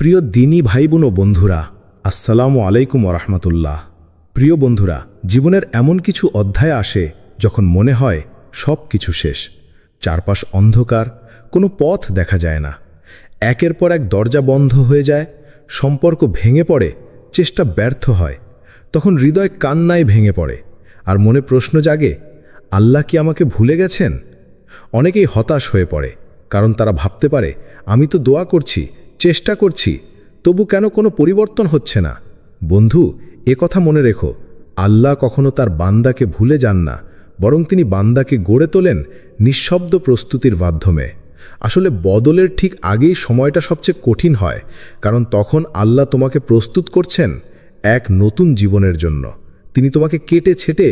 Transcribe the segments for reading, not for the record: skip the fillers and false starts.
প্রিয় দিনী ভাই বোন ও বন্ধুরা, আসসালামু আলাইকুম ওরহমতুল্লাহ। প্রিয় বন্ধুরা, জীবনের এমন কিছু অধ্যায় আসে যখন মনে হয় সব কিছু শেষ, চারপাশ অন্ধকার, কোনো পথ দেখা যায় না। একের পর এক দরজা বন্ধ হয়ে যায়, সম্পর্ক ভেঙে পড়ে, চেষ্টা ব্যর্থ হয়। তখন হৃদয় কান্নায় ভেঙে পড়ে আর মনে প্রশ্ন জাগে, আল্লাহ কি আমাকে ভুলে গেছেন? অনেকেই হতাশ হয়ে পড়ে, কারণ তারা ভাবতে পারে, আমি তো দোয়া করছি, চেষ্টা করছি, তবু কেন কোনো পরিবর্তন হচ্ছে না। বন্ধু, কথা মনে রেখো, আল্লাহ কখনো তার বান্দাকে ভুলে যান না, বরং তিনি বান্দাকে গড়ে তোলেন নিঃশব্দ প্রস্তুতির মাধ্যমে। আসলে বদলের ঠিক আগেই সময়টা সবচেয়ে কঠিন হয়, কারণ তখন আল্লাহ তোমাকে প্রস্তুত করছেন এক নতুন জীবনের জন্য। তিনি তোমাকে কেটে ছেটে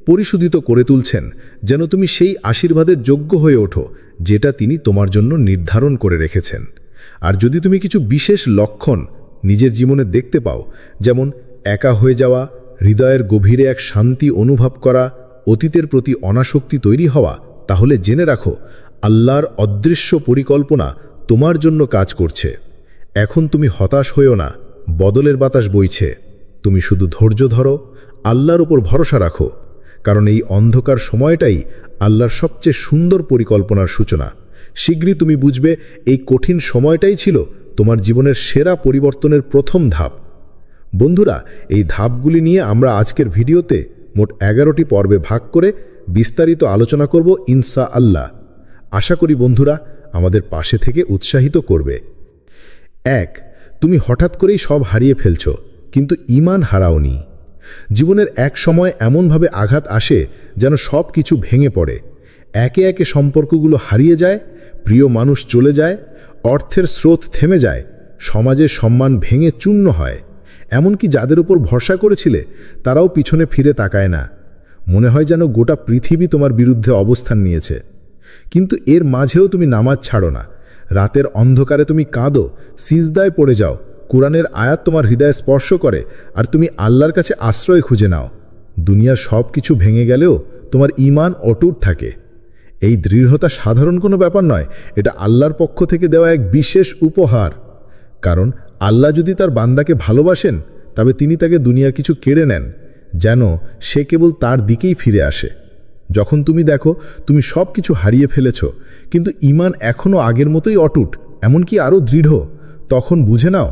পরিশোধিত করে তুলছেন, যেন তুমি সেই আশীর্বাদের যোগ্য হয়ে ওঠো যেটা তিনি তোমার জন্য নির্ধারণ করে রেখেছেন। আর যদি তুমি কিছু বিশেষ লক্ষণ নিজের জীবনে দেখতে পাও, যেমন একা হয়ে যাওয়া, হৃদয়ের গভীরে এক শান্তি অনুভব করা, অতীতের প্রতি অনাসক্তি তৈরি হওয়া, তাহলে জেনে রাখো, আল্লাহর অদৃশ্য পরিকল্পনা তোমার জন্য কাজ করছে। এখন তুমি হতাশ হয়েও না, বদলের বাতাস বইছে। তুমি শুধু ধৈর্য ধরো, আল্লাহর উপর ভরসা রাখো, কারণ এই অন্ধকার সময়টাই আল্লাহর সবচেয়ে সুন্দর পরিকল্পনার সূচনা। শীঘ্রই তুমি বুঝবে, এই কঠিন সময়টাই ছিল তোমার জীবনের সেরা পরিবর্তনের প্রথম ধাপ। বন্ধুরা, এই ধাপগুলি নিয়ে আমরা আজকের ভিডিওতে মোট 11টি পর্বে ভাগ করে বিস্তারিত আলোচনা করব ইনশা আল্লাহ। আশা করি বন্ধুরা আমাদের পাশে থেকে উৎসাহিত করবে। 1. তুমি হঠাৎ করেই সব হারিয়ে ফেলছ, কিন্তু ঈমান হারাওনি। জীবনের এক সময় এমনভাবে আঘাত আসে যেন সব কিছু ভেঙে পড়ে। একে একে সম্পর্কগুলো হারিয়ে যায়, প্রিয় মানুষ চলে যায়, অর্থের স্রোত থেমে যায়, সমাজের সম্মান ভেঙে চূর্ণ হয়। এমনকি যাদের উপর ভরসা করেছিলে তারাও পিছনে ফিরে তাকায় না। মনে হয় যেন গোটা পৃথিবী তোমার বিরুদ্ধে অবস্থান নিয়েছে। কিন্তু এর মাঝেও তুমি নামাজ ছাড়ো না। রাতের অন্ধকারে তুমি কাঁদো, সিজদায় পড়ে যাও, কোরআনের আয়াত তোমার হৃদয়ে স্পর্শ করে, আর তুমি আল্লাহর কাছে আশ্রয় খুঁজে নাও। দুনিয়ার সব কিছু ভেঙে গেলেও তোমার ঈমান অটুট থাকে। এই দৃঢ়তা সাধারণ কোনো ব্যাপার নয়, এটা আল্লাহর পক্ষ থেকে দেওয়া এক বিশেষ উপহার। কারণ আল্লাহ যদি তার বান্দাকে ভালোবাসেন, তবে তিনি তাকে দুনিয়ার কিছু কেড়ে নেন, যেন সে কেবল তার দিকেই ফিরে আসে। যখন তুমি দেখো তুমি সব কিছু হারিয়ে ফেলেছ, কিন্তু ঈমান এখনও আগের মতোই অটুট, এমনকি আরও দৃঢ়, তখন বুঝে নাও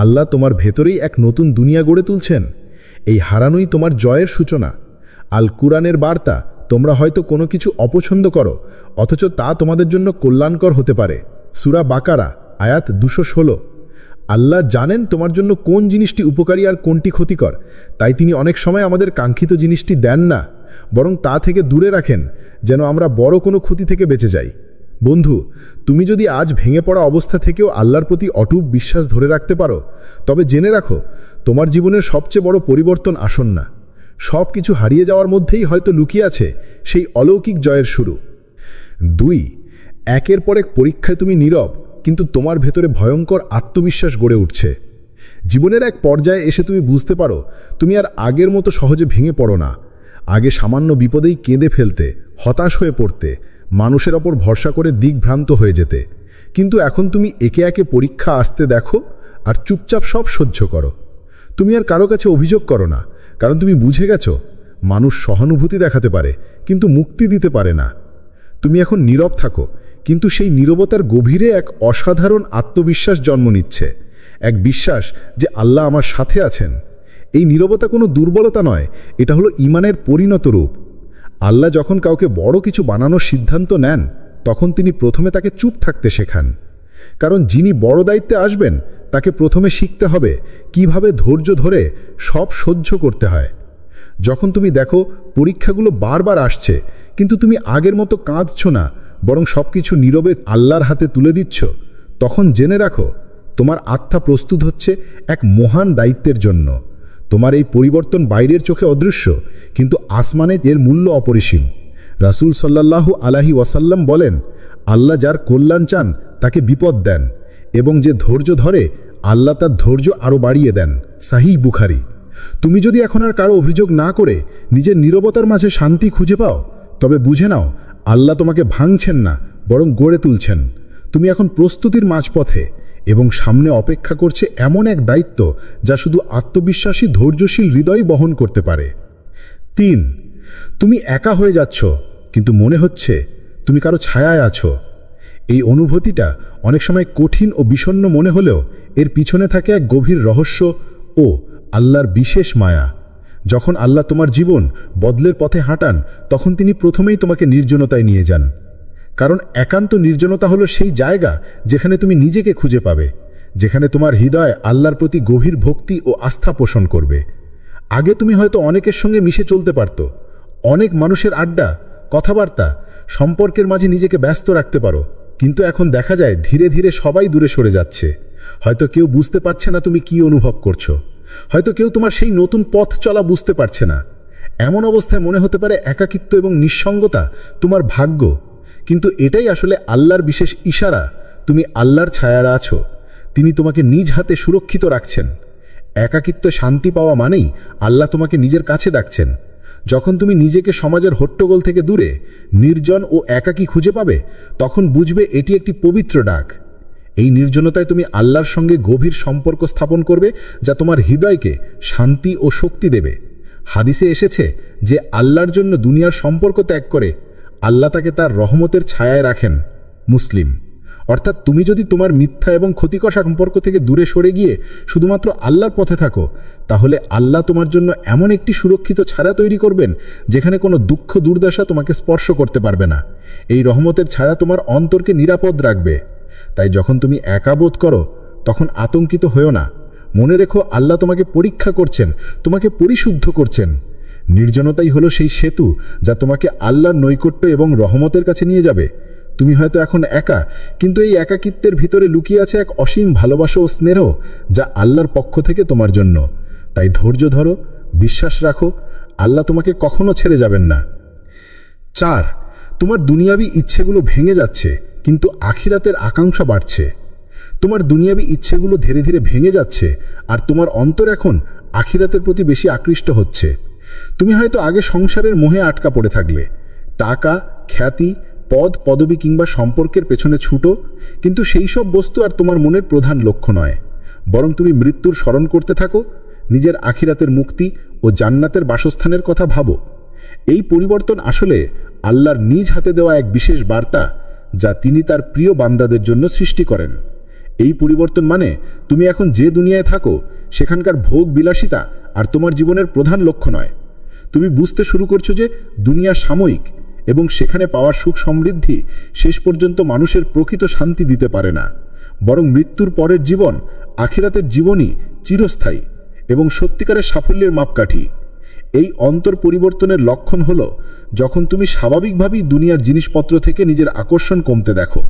আল্লাহ তোমার ভেতরেই এক নতুন দুনিয়া গড়ে তুলছেন। এই হারানোই তোমার জয়ের সূচনা। আল কুরআনের বার্তা, তোমরা হয়তো কোনো কিছু অপছন্দ করো, অথচ তা তোমাদের জন্য কল্যাণকর হতে পারে। সূরা বাকারা আয়াত 216। আল্লাহ জানেন তোমার জন্য কোন জিনিসটি উপকারী আর কোনটি ক্ষতিকর, তাই তিনি অনেক সময় আমাদের কাঙ্ক্ষিত জিনিসটি দেন না, বরং তা থেকে দূরে রাখেন, যেন আমরা বড় কোনো ক্ষতি থেকে বেঁচে যাই। বন্ধু, তুমি যদি আজ ভেঙে পড়া অবস্থা থেকেও আল্লাহর প্রতি অটুট বিশ্বাস ধরে রাখতে পারো, তবে জেনে রাখো তোমার জীবনের সবচেয়ে বড় পরিবর্তন আসন্ন। সব কিছু হারিয়ে যাওয়ার মধ্যেই হয়তো লুকিয়ে আছে সেই অলৌকিক জয়ের শুরু। 2. একের পর এক পরীক্ষায় তুমি নীরব, কিন্তু তোমার ভেতরে ভয়ঙ্কর আত্মবিশ্বাস গড়ে উঠছে। জীবনের এক পর্যায়ে এসে তুমি বুঝতে পারো তুমি আর আগের মতো সহজে ভেঙে পড়ো না। আগে সামান্য বিপদেই কেঁদে ফেলতে, হতাশ হয়ে পড়তে, মানুষের ওপর ভরসা করে দিকভ্রান্ত হয়ে যেতে। কিন্তু এখন তুমি একে একে পরীক্ষা আসতে দেখো আর চুপচাপ সব সহ্য করো। তুমি আর কারো কাছে অভিযোগ করো না, কারণ তুমি বুঝে গেছো মানুষ সহানুভূতি দেখাতে পারে, কিন্তু মুক্তি দিতে পারে না। তুমি এখন নীরব থাকো, কিন্তু সেই নীরবতার গভীরে এক অসাধারণ আত্মবিশ্বাস জন্ম নিচ্ছে, এক বিশ্বাস যে আল্লাহ আমার সাথে আছেন। এই নীরবতা কোনো দুর্বলতা নয়, এটা হলো ঈমানের পরিণত রূপ। আল্লাহ যখন কাউকে বড় কিছু বানানোর সিদ্ধান্ত নেন, তখন তিনি প্রথমে তাকে চুপ থাকতে শেখান। কারণ যিনি বড় দায়িত্বে আসবেন তাকে প্রথমে শিখতে হবে কিভাবে ধৈর্য ধরে সব সহ্য করতে হয়। যখন তুমি দেখো পরীক্ষাগুলো বারবার আসছে, কিন্তু তুমি আগের মতো কাঁদছ না, বরং সব কিছু নীরবে আল্লাহর হাতে তুলে দিচ্ছ, তখন জেনে রাখো তোমার আত্মা প্রস্তুত হচ্ছে এক মহান দায়িত্বের জন্য। তোমার এই পরিবর্তন বাইরের চোখে অদৃশ্য, কিন্তু আসমানে এর মূল্য অপরিসীম। রাসূল সাল্লাল্লাহু আলাইহি ওয়াসাল্লাম বলেন, আল্লাহ যার কল্যাণ চান তাকে বিপদ দেন, এবং যে ধৈর্য ধরে আল্লাহ তার ধৈর্য আরও বাড়িয়ে দেন। সাহিহ বুখারী। তুমি যদি এখন আর কারো অভিযোগ না করে নিজের নীরবতার মাঝে শান্তি খুঁজে পাও, তবে বুঝে নাও আল্লাহ তোমাকে ভাঙছেন না, বরং গড়ে তুলছেন। তুমি এখন প্রস্তুতির মাঝপথে। এবং সামনে অপেক্ষা করছে এমন এক দায়িত্ব যা শুধু আত্মবিশ্বাসী ধৈর্যশীল হৃদয় বহন করতে পারে। 3, তুমি একা হয়ে যাচ্ছ, কিন্তু মনে হচ্ছে তুমি কারো ছায়ায় আছো। এই অনুভূতিটা অনেক সময় কঠিন ও বিষণ্ণ মনে হলেও এর পিছনে থাকে এক গভীর রহস্য ও আল্লাহর বিশেষ মায়া। যখন আল্লাহ তোমার জীবন বদলের পথে হাঁটান, তখন তিনি প্রথমেই তোমাকে নির্জনতায় নিয়ে যান। কারণ একান্ত নির্জনতা হলো সেই জায়গা যেখানে তুমি নিজেকে খুঁজে পাবে, যেখানে তোমার হৃদয় আল্লাহর প্রতি গভীর ভক্তি ও আস্থা পোষণ করবে। আগে তুমি হয়তো অনেকের সঙ্গে মিশে চলতে পারত, অনেক মানুষের আড্ডা, কথাবার্তা, সম্পর্কের মাঝে নিজেকে ব্যস্ত রাখতে পারো, কিন্তু এখন দেখা যায় ধীরে ধীরে সবাই দূরে সরে যাচ্ছে। হয়তো কেউ বুঝতে পারছে না তুমি কি অনুভব করছো, হয়তো কেউ তোমার সেই নতুন পথ চলা বুঝতে পারছে না। এমন অবস্থায় মনে হতে পারে একাকিত্ব এবং নিঃসঙ্গতা তোমার ভাগ্য, কিন্তু এটাই আসলে আল্লাহর বিশেষ ইশারা। তুমি আল্লাহর ছায়ারা আছো, তিনি তোমাকে নিজ হাতে সুরক্ষিত রাখছেন। একাকিত্ব শান্তি পাওয়া মানেই আল্লাহ তোমাকে নিজের কাছে ডাকছেন। যখন তুমি নিজেকে সমাজের হট্টগোল থেকে দূরে, নির্জন ও একাকী খুঁজে পাবে, তখন বুঝবে এটি একটি পবিত্র ডাক। এই নির্জনতায় তুমি আল্লাহর সঙ্গে গভীর সম্পর্ক স্থাপন করবে, যা তোমার হৃদয়কে শান্তি ও শক্তি দেবে। হাদিসে এসেছে যে আল্লাহর জন্য দুনিয়ার সম্পর্ক ত্যাগ করে আল্লাহ তাকে তার রহমতের ছায়ায় রাখেন। মুসলিম। অর্থাৎ তুমি যদি তোমার মিথ্যা এবং ক্ষতিকর সম্পর্ক থেকে দূরে সরে গিয়ে শুধুমাত্র আল্লাহর পথে থাকো, তাহলে আল্লাহ তোমার জন্য এমন একটি সুরক্ষিত ছায়া তৈরি করবেন যেখানে কোনো দুঃখ দুর্দশা তোমাকে স্পর্শ করতে পারবে না। এই রহমতের ছায়া তোমার অন্তরকে নিরাপদ রাখবে। তাই যখন তুমি একা বোধ করো, তখন আতঙ্কিত হয়েও না। মনে রেখো, আল্লাহ তোমাকে পরীক্ষা করছেন, তোমাকে পরিশুদ্ধ করছেন। নির্জনতাই হলো সেই সেতু যা তোমাকে আল্লাহর নৈকট্য এবং রহমতের কাছে নিয়ে যাবে। তুমি হয়তো এখন একা, কিন্তু এই একাকিত্বের ভিতরে লুকিয়ে আছে এক অসীম ভালোবাসা ও স্নেহ, যা আল্লাহর পক্ষ থেকে তোমার জন্য। তাই ধৈর্য ধরো, বিশ্বাস রাখো, আল্লাহ তোমাকে কখনো ছেড়ে যাবেন না। 4, তোমার দুনিয়াবি ইচ্ছেগুলো ভেঙে যাচ্ছে, কিন্তু আখিরাতের আকাঙ্ক্ষা বাড়ছে। তোমার দুনিয়াবি ইচ্ছেগুলো ধীরে ধীরে ভেঙে যাচ্ছে, আর তোমার অন্তর এখন আখিরাতের প্রতি বেশি আকৃষ্ট হচ্ছে। তুমি হয়তো আগে সংসারের মোহে আটকা পড়ে থাকলে, টাকা, খ্যাতি, পদ, পদবি কিংবা সম্পর্কের পেছনে ছুটো, কিন্তু সেই সব বস্তু আর তোমার মনের প্রধান লক্ষ্য নয়। বরং তুমি মৃত্যুর স্মরণ করতে থাকো, নিজের আখিরাতের মুক্তি ও জান্নাতের বাসস্থানের কথা ভাবো। এই পরিবর্তন আসলে আল্লাহর নিজ হাতে দেওয়া এক বিশেষ বার্তা, যা তিনি তার প্রিয় বান্দাদের জন্য সৃষ্টি করেন। এই পরিবর্তন মানে তুমি এখন যে দুনিয়ায় থাকো, সেখানকার ভোগ বিলাসিতা আর তোমার জীবনের প্রধান লক্ষ্য নয়। তুমি বুঝতে শুরু করছো যে দুনিয়া সাময়িক, এবং সেখানে পাওয়ার সুখ সমৃদ্ধি শেষ পর্যন্ত মানুষের প্রকৃত শান্তি দিতে পারে না। বরং মৃত্যুর পরের জীবন, আখিরাতের জীবনই চিরস্থায়ী এবং সত্যিকারের সাফল্যের মাপকাঠি। এই অন্তর পরিবর্তনের লক্ষণ হলো যখন তুমি স্বাভাবিকভাবেই দুনিয়ার জিনিসপত্র থেকে নিজের আকর্ষণ কমতে দেখো,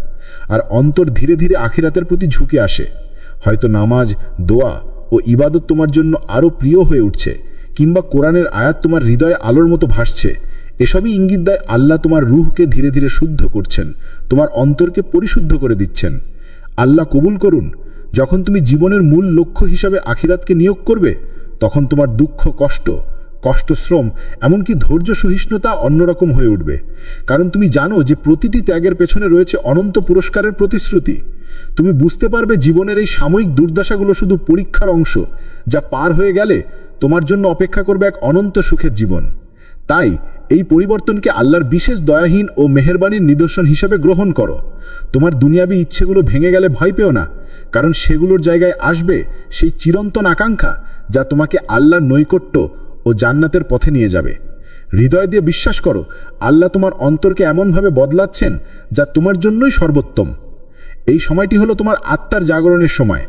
আর অন্তর ধীরে ধীরে আখিরাতের প্রতি ঝুঁকে আসে। হয়তো নামাজ, দোয়া ও ইবাদত তোমার জন্য আরও প্রিয় হয়ে উঠছে, কিংবা কোরআনের আয়াত তোমার হৃদয়ে আলোর মতো ভাসছে। এসবই ইঙ্গিত দেয় আল্লাহ তোমার রূহকে ধীরে ধীরে শুদ্ধ করছেন, তোমার অন্তরকে পরিশুদ্ধ করে দিচ্ছেন। আল্লাহ কবুল করুন, যখন তুমি জীবনের মূল লক্ষ্য হিসাবে আখিরাতকে নিয়োগ করবে, তখন তোমার দুঃখ, কষ্ট, শ্রম, এমনকি ধৈর্য, সহিষ্ণুতা অন্যরকম হয়ে উঠবে। কারণ তুমি জানো যে প্রতিটি ত্যাগের পেছনে রয়েছে অনন্ত পুরস্কারের প্রতিশ্রুতি। তুমি বুঝতে পারবে জীবনের এই সাময়িক দুর্দশাগুলো শুধু পরীক্ষার অংশ, যা পার হয়ে গেলে তোমার জন্য অপেক্ষা করবে এক অনন্ত সুখের জীবন। তাই এই পরিবর্তনকে আল্লাহর বিশেষ দয়াহীন ও মেহেরবানির নিদর্শন হিসেবে গ্রহণ করো। তোমার দুনিয়াবি ইচ্ছেগুলো ভেঙে গেলে ভয় পেও না, কারণ সেগুলোর জায়গায় আসবে সেই চিরন্তন আকাঙ্ক্ষা, যা তোমাকে আল্লাহর নৈকট্য ও জান্নাতের পথে নিয়ে যাবে। হৃদয় দিয়ে বিশ্বাস করো, আল্লাহ তোমার অন্তরকে এমনভাবে বদলাচ্ছেন যা তোমার জন্যই সর্বোত্তম। এই সময়টি হলো তোমার আত্মার জাগরণের সময়,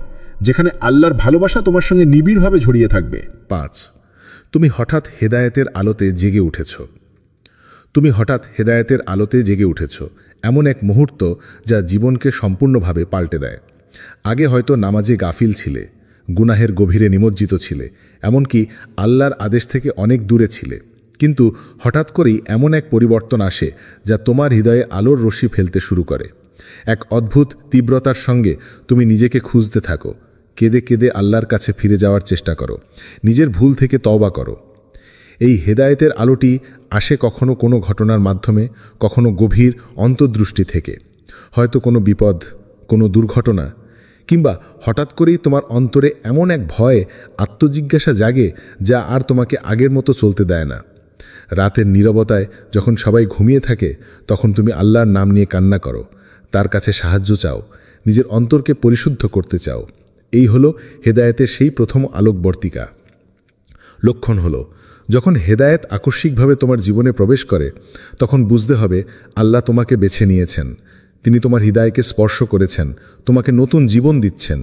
যেখানে আল্লাহর ভালোবাসা তোমার সঙ্গে নিবিড়ভাবে জড়িয়ে থাকবে। 5, তুমি হঠাৎ হেদায়েতের আলোতে জেগে উঠেছ। তুমি হঠাৎ হেদায়েতের আলোতে জেগে উঠেছ, এমন এক মুহূর্ত যা জীবনকে সম্পূর্ণভাবে পাল্টে দেয়। আগে হয়তো নামাজে গাফিল ছিলে, গুনাহের গভীরে নিমজ্জিত ছিলে, এমনকি আল্লাহর আদেশ থেকে অনেক দূরে ছিলে। কিন্তু হঠাৎ করেই এমন এক পরিবর্তন আসে যা তোমার হৃদয়ে আলোর রশ্মি ফেলতে শুরু করে। এক অদ্ভুত তীব্রতার সঙ্গে তুমি নিজেকে খুঁজতে থাকো, কেঁদে কেঁদে আল্লাহর কাছে ফিরে যাওয়ার চেষ্টা করো, নিজের ভুল থেকে তওবা করো। এই হেদায়েতের আলোটি আসে কখনো কোনো ঘটনার মাধ্যমে, কখনো গভীর অন্তর্দৃষ্টি থেকে, হয়তো কোনো বিপদ, কোনো দুর্ঘটনা, কিংবা হঠাৎ করেই তোমার অন্তরে এমন এক ভয়, আত্মজিজ্ঞাসা জাগে যা আর তোমাকে আগের মতো চলতে দেয় না। রাতের নীরবতায় যখন সবাই ঘুমিয়ে থাকে তখন তুমি আল্লাহর নাম নিয়ে কান্না করো, তার কাছে সাহায্য চাও, নিজের অন্তরকে পরিশুদ্ধ করতে চাও। এই হলো হেদায়েতের সেই প্রথম আলোকবর্তিকা। লক্ষণ হলো, যখন হেদায়েত আকস্মিকভাবে তোমার জীবনে প্রবেশ করে তখন বুঝতে হবে আল্লাহ তোমাকে বেছে নিয়েছেন, তিনি তোমার হৃদয়কে স্পর্শ করেছেন, তোমাকে নতুন জীবন দিচ্ছেন।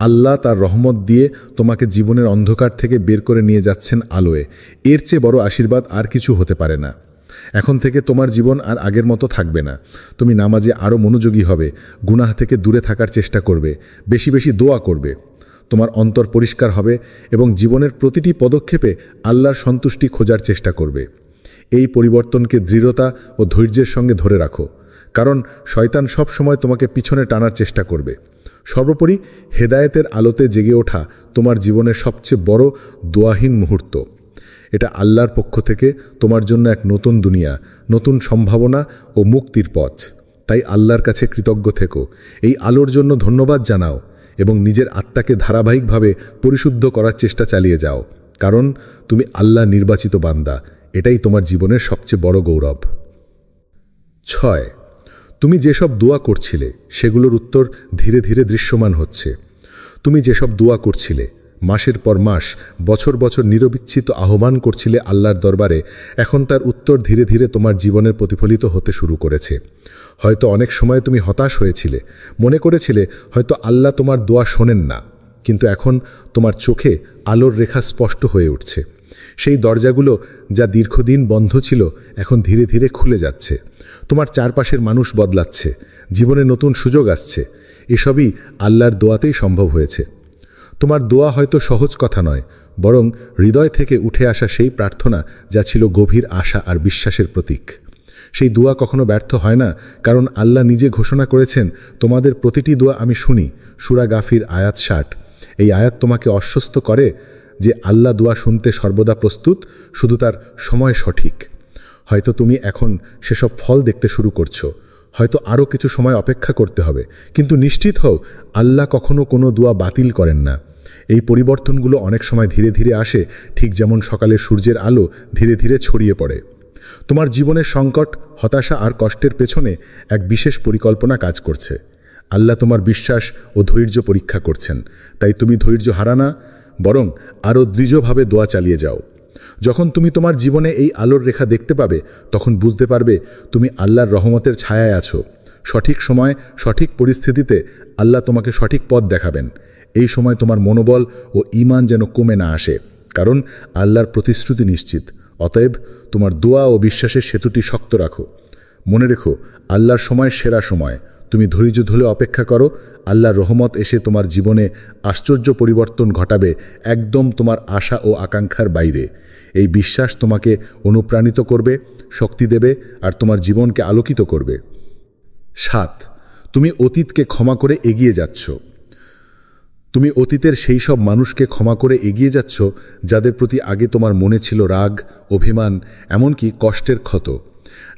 আল্লাহ তার রহমত দিয়ে তোমাকে জীবনের অন্ধকার থেকে বের করে নিয়ে যাচ্ছেন আলোয়। এর চেয়ে বড় আশীর্বাদ আর কিছু হতে পারে না। এখন থেকে তোমার জীবন আর আগের মতো থাকবে না। তুমি নামাজে আরও মনোযোগী হবে, গুনাহ থেকে দূরে থাকার চেষ্টা করবে, বেশি বেশি দোয়া করবে। তোমার অন্তর পরিষ্কার হবে এবং জীবনের প্রতিটি পদক্ষেপে আল্লাহর সন্তুষ্টি খোঁজার চেষ্টা করবে। এই পরিবর্তনকে দৃঢ়তা ও ধৈর্যের সঙ্গে ধরে রাখো, কারণ শয়তান সব সময় তোমাকে পিছনে টানার চেষ্টা করবে। সর্বোপরি হেদায়েতের আলোতে জেগে ওঠা তোমার জীবনের সবচেয়ে বড় দোয়াহীন মুহূর্ত। এটা আল্লাহর পক্ষ থেকে তোমার জন্য এক নতুন দুনিয়া, নতুন সম্ভাবনা ও মুক্তির পথ। তাই আল্লাহর কাছে কৃতজ্ঞ থেকো, এই আলোর জন্য ধন্যবাদ জানাও এবং নিজের আত্মাকে ধারাবাহিকভাবে পরিশুদ্ধ করার চেষ্টা চালিয়ে যাও, কারণ তুমি আল্লাহ নির্বাচিত বান্দা। এটাই তোমার জীবনের সবচেয়ে বড় গৌরব। 6. তুমি যেসব দোয়া করছিলে সেগুলোর উত্তর ধীরে ধীরে দৃশ্যমান হচ্ছে। তুমি যেসব দোয়া করছিলে, মাসের পর মাস, বছর বছর নিরবিচ্ছিন্ন আহ্বান করছিলে আল্লাহর দরবারে, এখন তার উত্তর ধীরে ধীরে তোমার জীবনের প্রতিফলিত হতে শুরু করেছে। হয়তো অনেক সময় তুমি হতাশ হয়েছিলে, মনে করেছিলে হয়তো আল্লাহ তোমার দোয়া শোনেন না, কিন্তু এখন তোমার চোখে আলোর রেখা স্পষ্ট হয়ে উঠছে। সেই দরজাগুলো যা দীর্ঘদিন বন্ধ ছিল এখন ধীরে ধীরে খুলে যাচ্ছে। তোমার চারপাশের মানুষ বদলাচ্ছে, জীবনে নতুন সুযোগ আসছে। এসবই আল্লাহর দোয়াতেই সম্ভব হয়েছে। তোমার দোয়া হয়তো সহজ কথা নয়, বরং হৃদয় থেকে উঠে আসা সেই প্রার্থনা যা ছিল গভীর আশা আর বিশ্বাসের প্রতীক। সেই দোয়া কখনো ব্যর্থ হয় না, কারণ আল্লাহ নিজে ঘোষণা করেছেন, তোমাদের প্রতিটি দোয়া আমি শুনি। সূরা গাফির আয়াত 60। এই আয়াত তোমাকে আশ্বস্ত করে যে আল্লাহ দোয়া শুনতে সর্বদা প্রস্তুত, শুধু তার সময় সঠিক। হয়তো তুমি এখন সেসব ফল দেখতে শুরু করছো, হয়তো আরও কিছু সময় অপেক্ষা করতে হবে, কিন্তু নিশ্চিত হও আল্লাহ কখনো কোনো দোয়া বাতিল করেন না। এই পরিবর্তনগুলো অনেক সময় ধীরে ধীরে আসে, ঠিক যেমন সকালের সূর্যের আলো ধীরে ধীরে ছড়িয়ে পড়ে। তোমার জীবনের সংকট, হতাশা আর কষ্টের পেছনে এক বিশেষ পরিকল্পনা কাজ করছে। আল্লাহ তোমার বিশ্বাস ও ধৈর্য পরীক্ষা করছেন, তাই তুমি ধৈর্য হারা না, বরং আরও দৃঢ়ভাবে দোয়া চালিয়ে যাও। যখন তুমি তোমার জীবনে এই আলোর রেখা দেখতে পাবে তখন বুঝতে পারবে তুমি আল্লাহর রহমতের ছায়ায় আছো। সঠিক সময়, সঠিক পরিস্থিতিতে আল্লাহ তোমাকে সঠিক পথ দেখাবেন। এই সময় তোমার মনোবল ও ঈমান যেন কমে না আসে, কারণ আল্লাহর প্রতিশ্রুতি নিশ্চিত। অতএব তোমার দোয়া ও বিশ্বাসের সেতুটি শক্ত রাখো। মনে রেখো, আল্লাহর সময় সেরা সময়। তুমি ধৈর্য ধরে অপেক্ষা করো, আল্লাহর রহমত এসে তোমার জীবনে আশ্চর্য পরিবর্তন ঘটাবে, একদম তোমার আশা ও আকাঙ্ক্ষার বাইরে। এই বিশ্বাস তোমাকে অনুপ্রাণিত করবে, শক্তি দেবে আর তোমার জীবনকে আলোকিত করবে। 7. তুমি অতীতকে ক্ষমা করে এগিয়ে যাচ্ছ। তুমি অতীতের সেই সব মানুষকে ক্ষমা করে এগিয়ে যাচ্ছ যাদের প্রতি আগে তোমার মনে ছিল রাগ, অভিমান, এমনকি কষ্টের ক্ষত।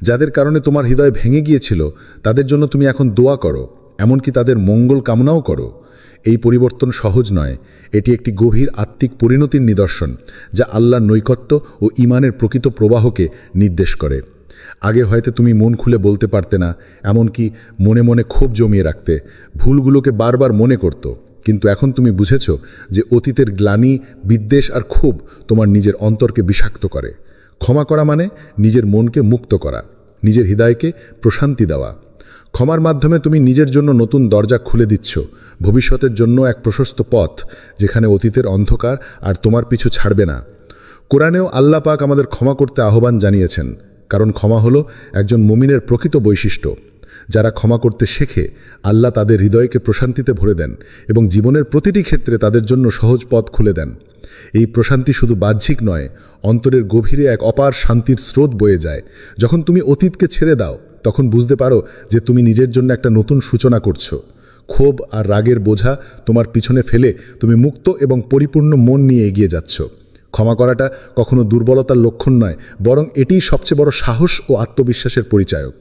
যাদের কারণে তোমার হৃদয় ভেঙে গিয়েছিল, তাদের জন্য তুমি এখন দোয়া করো, এমনকি তাদের মঙ্গল কামনাও করো। এই পরিবর্তন সহজ নয়, এটি একটি গভীর আত্মিক পরিণতির নিদর্শন, যা আল্লাহর নৈকট্য ও ঈমানের প্রকৃত প্রবাহকে নির্দেশ করে। আগে হয়তো তুমি মন খুলে বলতে পারতে না, এমনকি মনে মনে ক্ষোভ জমিয়ে রাখতে, ভুলগুলোকে বারবার মনে করতো, কিন্তু এখন তুমি বুঝেছ যে অতীতের গ্লানি, বিদ্বেষ আর ক্ষোভ তোমার নিজের অন্তরকে বিষাক্ত করে। ক্ষমা করা মানে নিজের মনকে মুক্ত করা, নিজের হৃদয়কে প্রশান্তি দেওয়া। ক্ষমার মাধ্যমে তুমি নিজের জন্য নতুন দরজা খুলে দিচ্ছ, ভবিষ্যতের জন্য এক প্রশস্ত পথ, যেখানে অতীতের অন্ধকার আর তোমার পিছু ছাড়বে না। কোরআনেও আল্লাহ পাক আমাদের ক্ষমা করতে আহ্বান জানিয়েছেন, কারণ ক্ষমা হলো একজন মুমিনের প্রকৃত বৈশিষ্ট্য। যারা ক্ষমা করতে শেখে, আল্লাহ তাদের হৃদয়কে প্রশান্তিতে ভরে দেন এবং জীবনের প্রতিটি ক্ষেত্রে তাদের জন্য সহজ পথ খুলে দেন। এই প্রশান্তি শুধু বাহ্যিক নয়, অন্তরের গভীরে এক অপার শান্তির স্রোত বয়ে যায়। যখন তুমি অতীতকে ছেড়ে দাও, তখন বুঝতে পারো যে তুমি নিজের জন্য একটা নতুন সূচনা করছো। ক্ষোভ আর রাগের বোঝা তোমার পিছনে ফেলে তুমি মুক্ত এবং পরিপূর্ণ মন নিয়ে এগিয়ে যাচ্ছ। ক্ষমা করাটা কখনো দুর্বলতার লক্ষণ নয়, বরং এটিই সবচেয়ে বড় সাহস ও আত্মবিশ্বাসের পরিচায়ক।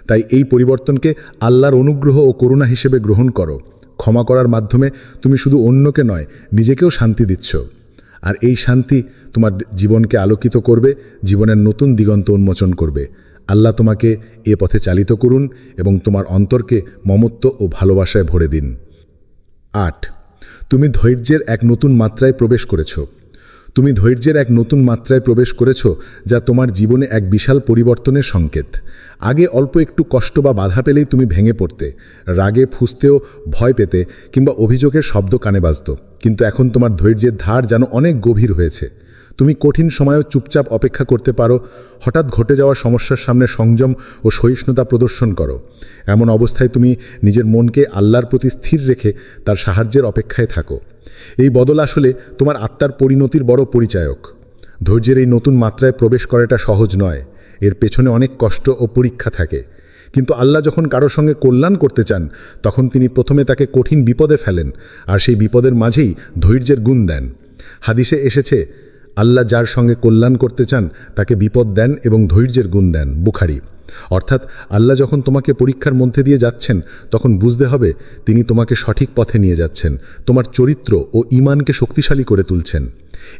তাই এই পরিবর্তনকে আল্লাহর অনুগ্রহ ও করুণা হিসেবে গ্রহণ করো। ক্ষমা করার মাধ্যমে তুমি শুধু অন্যকে নয়, নিজেকেও শান্তি দিচ্ছ। আর এই শান্তি তোমার জীবনকে আলোকিত করবে, জীবনের নতুন দিগন্ত উন্মোচন করবে। আল্লাহ তোমাকে এ পথে চালিত করুন এবং তোমার অন্তরকে মমত্ব ও ভালোবাসায় ভরে দিন। 8, তুমি ধৈর্যের এক নতুন মাত্রায় প্রবেশ করেছ। তুমি ধৈর্যের এক নতুন মাত্রায় প্রবেশ করেছ, যা তোমার জীবনে এক বিশাল পরিবর্তনের সংকেত। আগে অল্প একটু কষ্ট বা বাধা পেলেই তুমি ভেঙে পড়তে, রাগে ফুঁসতেও ভয় পেতে কিংবা অভিযোগের শব্দ কানে বাজত। কিন্তু এখন তোমার ধৈর্যের ধার যেন অনেক গভীর হয়েছে। তুমি কঠিন সময়েও চুপচাপ অপেক্ষা করতে পারো, হঠাৎ ঘটে যাওয়া সমস্যার সামনে সংযম ও সহিষ্ণুতা প্রদর্শন করো। এমন অবস্থায় তুমি নিজের মনকে আল্লাহর প্রতি স্থির রেখে তার সাহায্যের অপেক্ষায় থাকো। এই বদল আসলে তোমার আত্মার পরিণতির বড় পরিচায়ক। ধৈর্যের এই নতুন মাত্রায় প্রবেশ করাটা সহজ নয়, এর পেছনে অনেক কষ্ট ও পরীক্ষা থাকে। কিন্তু আল্লাহ যখন কারো সঙ্গে কল্যাণ করতে চান, তখন তিনি প্রথমে তাকে কঠিন বিপদে ফেলেন, আর সেই বিপদের মাঝেই ধৈর্যের গুণ দেন। হাদিসে এসেছে, আল্লাহ যার সঙ্গে কল্যাণ করতে চান তাকে বিপদ দেন এবং ধৈর্যের গুণ দেন। বুখারী। অর্থাৎ আল্লাহ যখন তোমাকে পরীক্ষার মধ্যে দিয়ে যাচ্ছেন, তখন বুঝতে হবে তিনি তোমাকে সঠিক পথে নিয়ে যাচ্ছেন, তোমার চরিত্র ও ঈমানকে শক্তিশালী করে তুলছেন।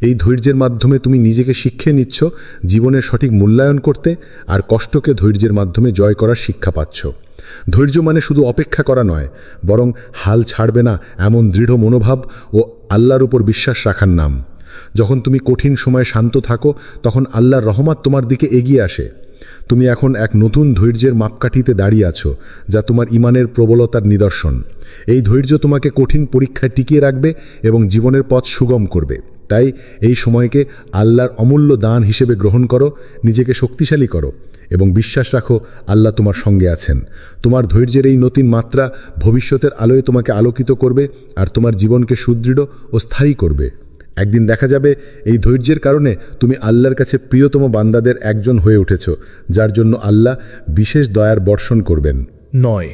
এই ধৈর্যের মাধ্যমে তুমি নিজেকে শিখিয়ে নিচ্ছ জীবনের সঠিক মূল্যায়ন করতে, আর কষ্টকে ধৈর্যের মাধ্যমে জয় করার শিক্ষা পাচ্ছ। ধৈর্য মানে শুধু অপেক্ষা করা নয়, বরং হাল ছাড়বে না এমন দৃঢ় মনোভাব ও আল্লাহর উপর বিশ্বাস রাখার নাম। যখন তুমি কঠিন সময়ে শান্ত থাকো, তখন আল্লাহর রহমত তোমার দিকে এগিয়ে আসে। তুমি এখন এক নতুন ধৈর্যের মাপকাঠিতে দাঁড়িয়ে আছো, যা তোমার ঈমানের প্রবলতার নিদর্শন। এই ধৈর্য তোমাকে কঠিন পরীক্ষায় টিকিয়ে রাখবে এবং জীবনের পথ সুগম করবে। তাই এই সময়কে আল্লাহর অমূল্য দান হিসেবে গ্রহণ করো, নিজেকে শক্তিশালী করো এবং বিশ্বাস রাখো আল্লাহ তোমার সঙ্গে আছেন। তোমার ধৈর্যের এই নতুন মাত্রা ভবিষ্যতের আলোয় তোমাকে আলোকিত করবে আর তোমার জীবনকে সুদৃঢ় ও স্থায়ী করবে। একদিন দেখা যাবে এই ধৈর্যের কারণে তুমি আল্লাহর কাছে প্রিয়তম বান্দাদের একজন হয়ে উঠেছ, যার জন্য আল্লাহ বিশেষ দয়ার বর্ষণ করবেন। 9,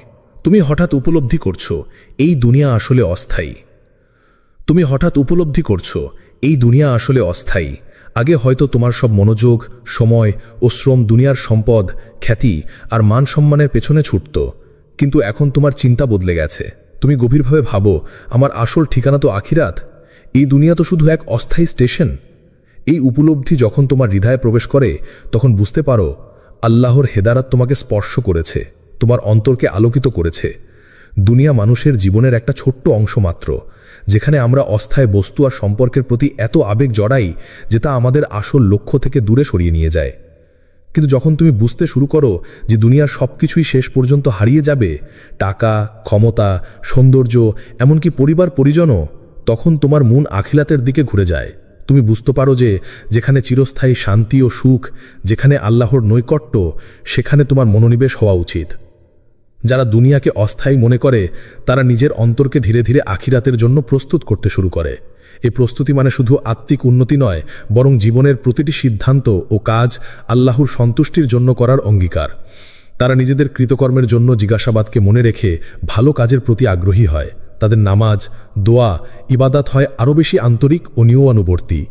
তুমি হঠাৎ উপলব্ধি করছো এই দুনিয়া আসলে অস্থায়ী। তুমি হঠাৎ উপলব্ধি করছো এই দুনিয়া আসলে অস্থায়ী। আগে হয়তো তোমার সব মনোযোগ, সময় ও শ্রম দুনিয়ার সম্পদ, খ্যাতি আর মান সম্মানের পেছনে ছুটত। কিন্তু এখন তোমার চিন্তা বদলে গেছে। তুমি গভীরভাবে ভাবো, আমার আসল ঠিকানা তো আখিরাত। এই দুনিয়া তো শুধু এক অস্থায়ী স্টেশন। এই উপলব্ধি যখন তোমার হৃদয়ে প্রবেশ করে, তখন বুঝতে পারো আল্লাহর হেদারাত তোমাকে স্পর্শ করেছে, তোমার অন্তরকে আলোকিত করেছে। দুনিয়া মানুষের জীবনের একটা ছোট্ট অংশ মাত্র, যেখানে আমরা অস্থায়ী বস্তু আর সম্পর্কের প্রতি এত আবেগ জড়াই যে তা আমাদের আসল লক্ষ্য থেকে দূরে সরিয়ে নিয়ে যায়। কিন্তু যখন তুমি বুঝতে শুরু করো যে দুনিয়ার সব কিছুই শেষ পর্যন্ত হারিয়ে যাবে, টাকা, ক্ষমতা, সৌন্দর্য, এমনকি পরিবার পরিজনও, তখন তোমার মন আখিরাতের দিকে ঘুরে যায়। তুমি বুঝতে পারো যে যেখানে চিরস্থায়ী শান্তি ও সুখ, যেখানে আল্লাহর নৈকট্য, সেখানে তোমার মনোনিবেশ হওয়া উচিত। যারা দুনিয়াকে অস্থায়ী মনে করে, তারা নিজের অন্তরকে ধীরে ধীরে আখিরাতের জন্য প্রস্তুত করতে শুরু করে। এই প্রস্তুতি মানে শুধু আত্মিক উন্নতি নয়, বরং জীবনের প্রতিটি সিদ্ধান্ত ও কাজ আল্লাহর সন্তুষ্টির জন্য করার অঙ্গীকার। তারা নিজেদের কৃতকর্মের জন্য জিজ্ঞাসাবাদকে মনে রেখে ভালো কাজের প্রতি আগ্রহী হয়। তাদের নামাজ, দোয়া, ইবাদাত হয় আরও বেশি আন্তরিক ও নিয়মানুবর্তী।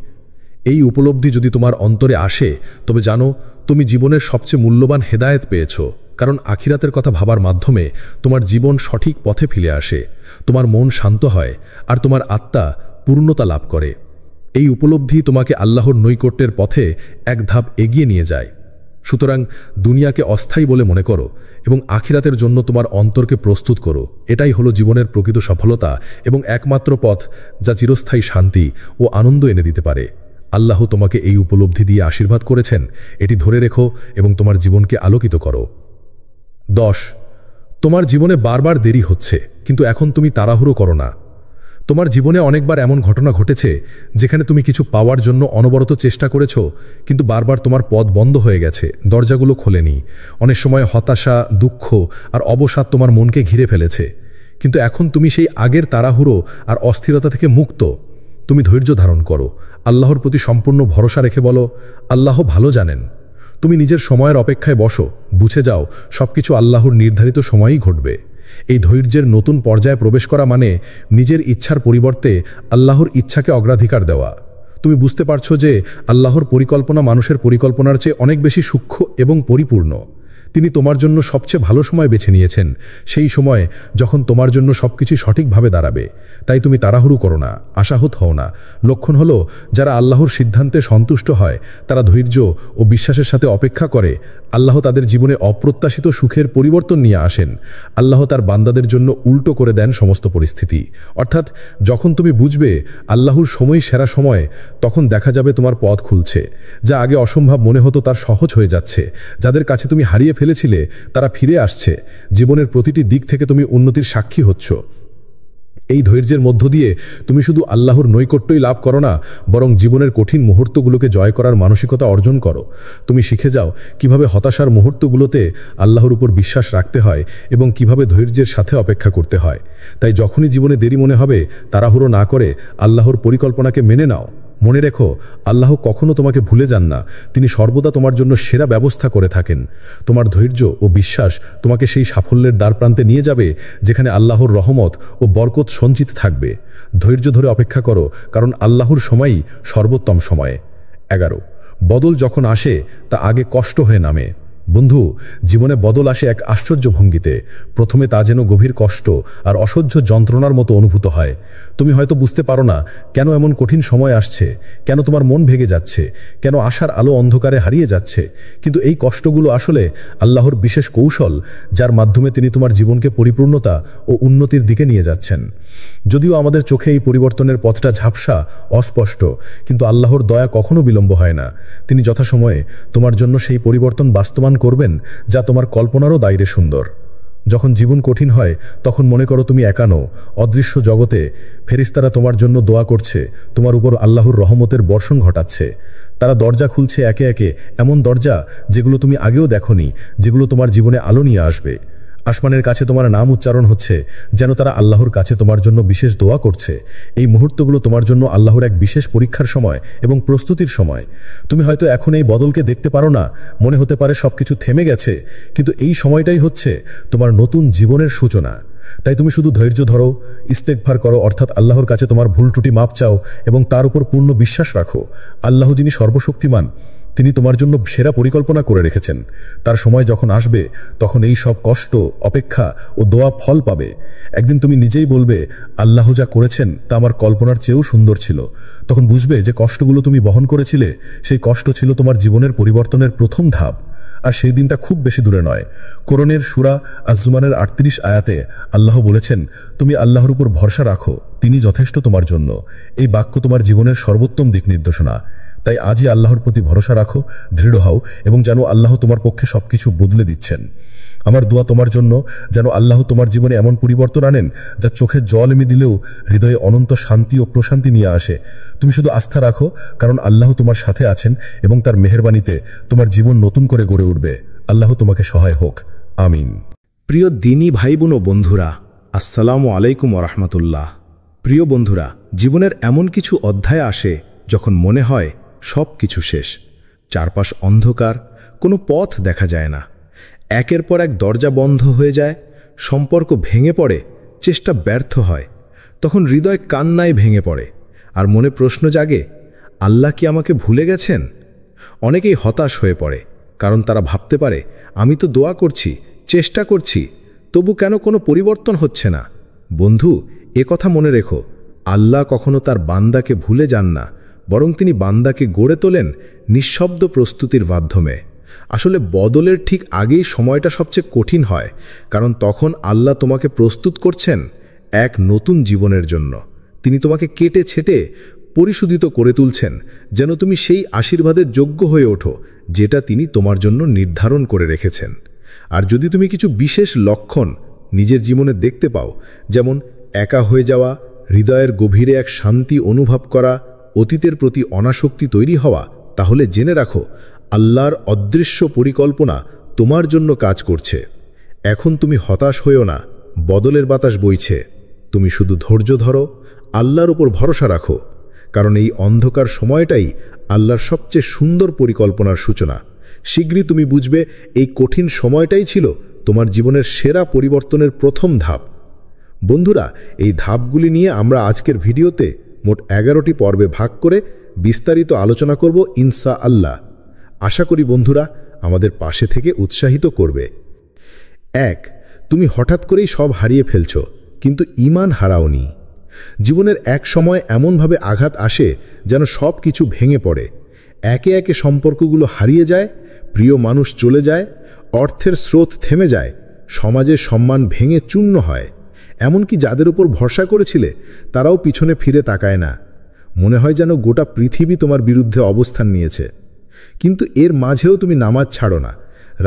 এই উপলব্ধি যদি তোমার অন্তরে আসে, তবে জানো তুমি জীবনের সবচেয়ে মূল্যবান হেদায়েত পেয়েছ। কারণ আখিরাতের কথা ভাবার মাধ্যমে তোমার জীবন সঠিক পথে ফিরে আসে, তোমার মন শান্ত হয় আর তোমার আত্মা পূর্ণতা লাভ করে। এই উপলব্ধি তোমাকে আল্লাহর নৈকট্যের পথে এক ধাপ এগিয়ে নিয়ে যায়। সুতরাং দুনিয়াকে অস্থায়ী বলে মনে করো এবং আখিরাতের জন্য তোমার অন্তরকে প্রস্তুত করো। এটাই হলো জীবনের প্রকৃত সফলতা এবং একমাত্র পথ যা চিরস্থায়ী শান্তি ও আনন্দ এনে দিতে পারে। আল্লাহ তোমাকে এই উপলব্ধি দিয়ে আশীর্বাদ করেছেন। এটি ধরে রেখো এবং তোমার জীবনকে আলোকিত করো। 10, তোমার জীবনে বারবার দেরি হচ্ছে, কিন্তু এখন তুমি তাড়াহুড়ো করো না। তোমার জীবনে অনেকবার এমন ঘটনা ঘটেছে যেখানে তুমি কিছু পাওয়ার জন্য অনবরত চেষ্টা করেছ, কিন্তু বারবার তোমার পথ বন্ধ হয়ে গেছে, দরজাগুলো খোলেনি। অনেক সময় হতাশা, দুঃখ আর অবসাদ তোমার মনকে ঘিরে ফেলেছে। কিন্তু এখন তুমি সেই আগের তাড়াহুড়ো আর অস্থিরতা থেকে মুক্ত। তুমি ধৈর্য ধারণ করো, আল্লাহর প্রতি সম্পূর্ণ ভরসা রেখে বলো, আল্লাহ ভালো জানেন। তুমি নিজের সময়ের অপেক্ষায় বসো, বুঝে যাও সবকিছু আল্লাহর নির্ধারিত সময়ই ঘটবে। এই ধৈর্যের নতুন পর্যায়ে প্রবেশ করা মানে নিজের ইচ্ছার পরিবর্তে আল্লাহর ইচ্ছাকে অগ্রাধিকার দেওয়া। তুমি বুঝতে পারছো যে আল্লাহর পরিকল্পনা মানুষের পরিকল্পনার চেয়ে অনেক বেশি সূক্ষ্ম এবং পরিপূর্ণ। তিনি তোমার জন্য সবচেয়ে ভালো সময় বেছে নিয়েছেন, সেই সময় যখন তোমার জন্য সবকিছু সঠিকভাবে দাঁড়াবে। তাই তুমি তাড়াহুড়ো করো না, আশাহত হও না। লক্ষণ হলো যারা আল্লাহর সিদ্ধান্তে সন্তুষ্ট হয়, তারা ধৈর্য ও বিশ্বাসের সাথে অপেক্ষা করে। আল্লাহ তাদের জীবনে অপ্রত্যাশিত সুখের পরিবর্তন নিয়ে আসেন। আল্লাহ তার বান্দাদের জন্য উল্টো করে দেন সমস্ত পরিস্থিতি। অর্থাৎ যখন তুমি বুঝবে আল্লাহর সময় সেরা সময়, তখন দেখা যাবে তোমার পথ খুলছে। যা আগে অসম্ভব মনে হতো তার সহজ হয়ে যাচ্ছে। যাদের কাছে তুমি হারিয়ে ফেলেছিলে তারা ফিরে আসছে। জীবনের প্রতিটি দিক থেকে তুমি উন্নতির সাক্ষী হচ্ছ। এই ধৈর্যের মধ্য দিয়ে তুমি শুধু আল্লাহর নৈকট্যই লাভ করো না, বরং জীবনের কঠিন মুহূর্তগুলোকে জয় করার মানসিকতা অর্জন করো। তুমি শিখে যাও কিভাবে হতাশার মুহূর্তগুলোতে আল্লাহর উপর বিশ্বাস রাখতে হয় এবং কিভাবে ধৈর্যের সাথে অপেক্ষা করতে হয়। তাই যখনই জীবনে দেরি মনে হবে, তাড়াহুড়ো না করে আল্লাহর পরিকল্পনাকে মেনে নাও। মনে রেখো, আল্লাহ কখনো তোমাকে ভুলে যান না। তিনি সর্বদা তোমার জন্য সেরা ব্যবস্থা করে থাকেন। তোমার ধৈর্য ও বিশ্বাস তোমাকে সেই সাফল্যের দ্বারপ্রান্তে নিয়ে যাবে যেখানে আল্লাহর রহমত ও বরকত সঞ্চিত থাকবে। ধৈর্য ধরে অপেক্ষা করো, কারণ আল্লাহর সময়ই সর্বোত্তম সময়। 11 বদল যখন আসে তা আগে কষ্ট হয়ে নামে। বন্ধু, জীবনে বদল আসে এক আশ্চর্য ভঙ্গিতে। প্রথমে তা যেন গভীর কষ্ট আর অসহ্য যন্ত্রণার মতো অনুভূত হয়। তুমি হয়তো বুঝতে পারো না কেন এমন কঠিন সময় আসছে, কেন তোমার মন ভেঙে যাচ্ছে, কেন আশার আলো অন্ধকারে হারিয়ে যাচ্ছে। কিন্তু এই কষ্টগুলো আসলে আল্লাহর বিশেষ কৌশল, যার মাধ্যমে তিনি তোমার জীবনকে পরিপূর্ণতা ও উন্নতির দিকে নিয়ে যাচ্ছেন। যদিও আমাদের চোখে এই পরিবর্তনের পথটা ঝাপসা, অস্পষ্ট, কিন্তু আল্লাহর দয়া কখনো বিলম্ব হয় না। তিনি যথাসময়ে তোমার জন্য সেই পরিবর্তন বাস্তবায়ন করবেন, যা তোমার কল্পনারও বাইরে সুন্দর। যখন জীবন কঠিন হয়, তখন মনে করো তুমি একা নও। অদৃশ্য জগতে ফেরেশতারা তোমার জন্য দোয়া করছে, তোমার উপর আল্লাহর রহমতের বর্ষণ ঘটাচ্ছে। তারা দরজা খুলছে একে একে, এমন দরজা যেগুলো তুমি আগেও দেখোনি, যেগুলো তোমার জীবনে আলো নিয়ে আসবে। আসমানের কাছে তোমার নাম উচ্চারণ হচ্ছে, যেন তারা আল্লাহর কাছে তোমার জন্য বিশেষ দোয়া করছে। এই মুহূর্তগুলো তোমার জন্য আল্লাহর এক বিশেষ পরীক্ষার সময় এবং প্রস্তুতির সময়। তুমি হয়তো এখন এই বদলকে দেখতে পারো না, মনে হতে পারে সবকিছু থেমে গেছে, কিন্তু এই সময়টাই হচ্ছে তোমার নতুন জীবনের সূচনা। তাই তুমি শুধু ধৈর্য ধরো, ইস্তেগফার করো, অর্থাৎ আল্লাহর কাছে তোমার ভুল ত্রুটি মাপ চাও এবং তার উপর পূর্ণ বিশ্বাস রাখো। আল্লাহ যিনি সর্বশক্তিমান, তিনি তোমার জন্য সেরা পরিকল্পনা করে রেখেছেন। তার সময় যখন আসবে, তখন এই সব কষ্ট, অপেক্ষা ও দোয়া ফল পাবে। একদিন তুমি নিজেই বলবে, আল্লাহ যা করেছেন তা আমার কল্পনার চেয়েও সুন্দর ছিল। তখন বুঝবে যে কষ্টগুলো তুমি বহন করেছিলে, সেই কষ্ট ছিল তোমার জীবনের পরিবর্তনের প্রথম ধাপ। আর সেই দিনটা খুব বেশি দূরে নয়। কোরআনের সূরা আজ-জুমারের 38 আয়াতে আল্লাহ বলেছেন, তুমি আল্লাহর উপর ভরসা রাখো, তিনি যথেষ্ট তোমার জন্য। এই বাক্য তোমার জীবনের সর্বোত্তম দিক নির্দেশনা। তাই আজই আল্লাহর প্রতি ভরসা রাখো, দৃঢ় হও এবং যেন আল্লাহ তোমার পক্ষে সবকিছু বদলে দিচ্ছেন। আমার দোয়া তোমার জন্য, যেন আল্লাহ তোমার জীবনে এমন পরিবর্তন আনেন যা চোখে জল এনে দিলেও হৃদয়ে অনন্ত শান্তি ও প্রশান্তি নিয়ে আসে। তুমি শুধু আস্থা রাখো, কারণ আল্লাহ তোমার সাথে আছেন এবং তার মেহেরবানিতে তোমার জীবন নতুন করে গড়ে উঠবে। আল্লাহ তোমাকে সহায় হোক, আমিন। প্রিয় দিনী ভাই বোন ও বন্ধুরা, আসসালামু আলাইকুম ওরহমতুল্লাহ। প্রিয় বন্ধুরা, জীবনের এমন কিছু অধ্যায় আসে যখন মনে হয় সব কিছু শেষ। চারপাশ অন্ধকার, কোনো পথ দেখা যায় না। একের পর এক দরজা বন্ধ হয়ে যায়, সম্পর্ক ভেঙে পড়ে, চেষ্টা ব্যর্থ হয়। তখন হৃদয় কান্নায় ভেঙে পড়ে আর মনে প্রশ্ন জাগে, আল্লাহ কি আমাকে ভুলে গেছেন? অনেকেই হতাশ হয়ে পড়ে, কারণ তারা ভাবতে পারে, আমি তো দোয়া করছি, চেষ্টা করছি, তবু কেন কোনো পরিবর্তন হচ্ছে না? বন্ধু, এ কথা মনে রেখো, আল্লাহ কখনো তার বান্দাকে ভুলে যান না, বরং তিনি বান্দাকে গড়ে তোলেন নিঃশব্দ প্রস্তুতির মাধ্যমে। আসলে বদলের ঠিক আগেই সময়টা সবচেয়ে কঠিন হয়, কারণ তখন আল্লাহ তোমাকে প্রস্তুত করছেন এক নতুন জীবনের জন্য। তিনি তোমাকে কেটে ছেটে পরিশোধিত করে তুলছেন, যেন তুমি সেই আশীর্বাদের যোগ্য হয়ে ওঠো যেটা তিনি তোমার জন্য নির্ধারণ করে রেখেছেন। আর যদি তুমি কিছু বিশেষ লক্ষণ নিজের জীবনে দেখতে পাও, যেমন একা হয়ে যাওয়া, হৃদয়ের গভীরে এক শান্তি অনুভব করা, অতীতের প্রতি অনাসক্তি তৈরি হওয়া, তাহলে জেনে রাখো আল্লাহর অদৃশ্য পরিকল্পনা তোমার জন্য কাজ করছে। এখন তুমি হতাশ হয়েও না, বদলের বাতাস বইছে। তুমি শুধু ধৈর্য ধরো, আল্লাহর উপর ভরসা রাখো, কারণ এই অন্ধকার সময়টাই আল্লাহর সবচেয়ে সুন্দর পরিকল্পনার সূচনা। শীঘ্রই তুমি বুঝবে এই কঠিন সময়টাই ছিল তোমার জীবনের সেরা পরিবর্তনের প্রথম ধাপ। বন্ধুরা, এই ধাপগুলি নিয়ে আমরা আজকের ভিডিওতে মোট 11টি পর্বে ভাগ করে বিস্তারিত আলোচনা করব ইনশাআল্লাহ। আশা করি বন্ধুরা, আমাদের পাশে থেকে উৎসাহিত করবে। 1. তুমি হঠাৎ করেই সব হারিয়ে ফেলছ, কিন্তু ঈমান হারাওনি। জীবনের এক সময় এমনভাবে আঘাত আসে যেন সব কিছু ভেঙে পড়ে। একে একে সম্পর্কগুলো হারিয়ে যায়, প্রিয় মানুষ চলে যায়, অর্থের স্রোত থেমে যায়, সমাজের সম্মান ভেঙে চূর্ণ হয়। এমনকি যাদের উপর ভরসা করেছিলে তারাও পিছনে ফিরে তাকায় না। মনে হয় যেন গোটা পৃথিবী তোমার বিরুদ্ধে অবস্থান নিয়েছে। কিন্তু এর মাঝেও তুমি নামাজ ছাড়ো না।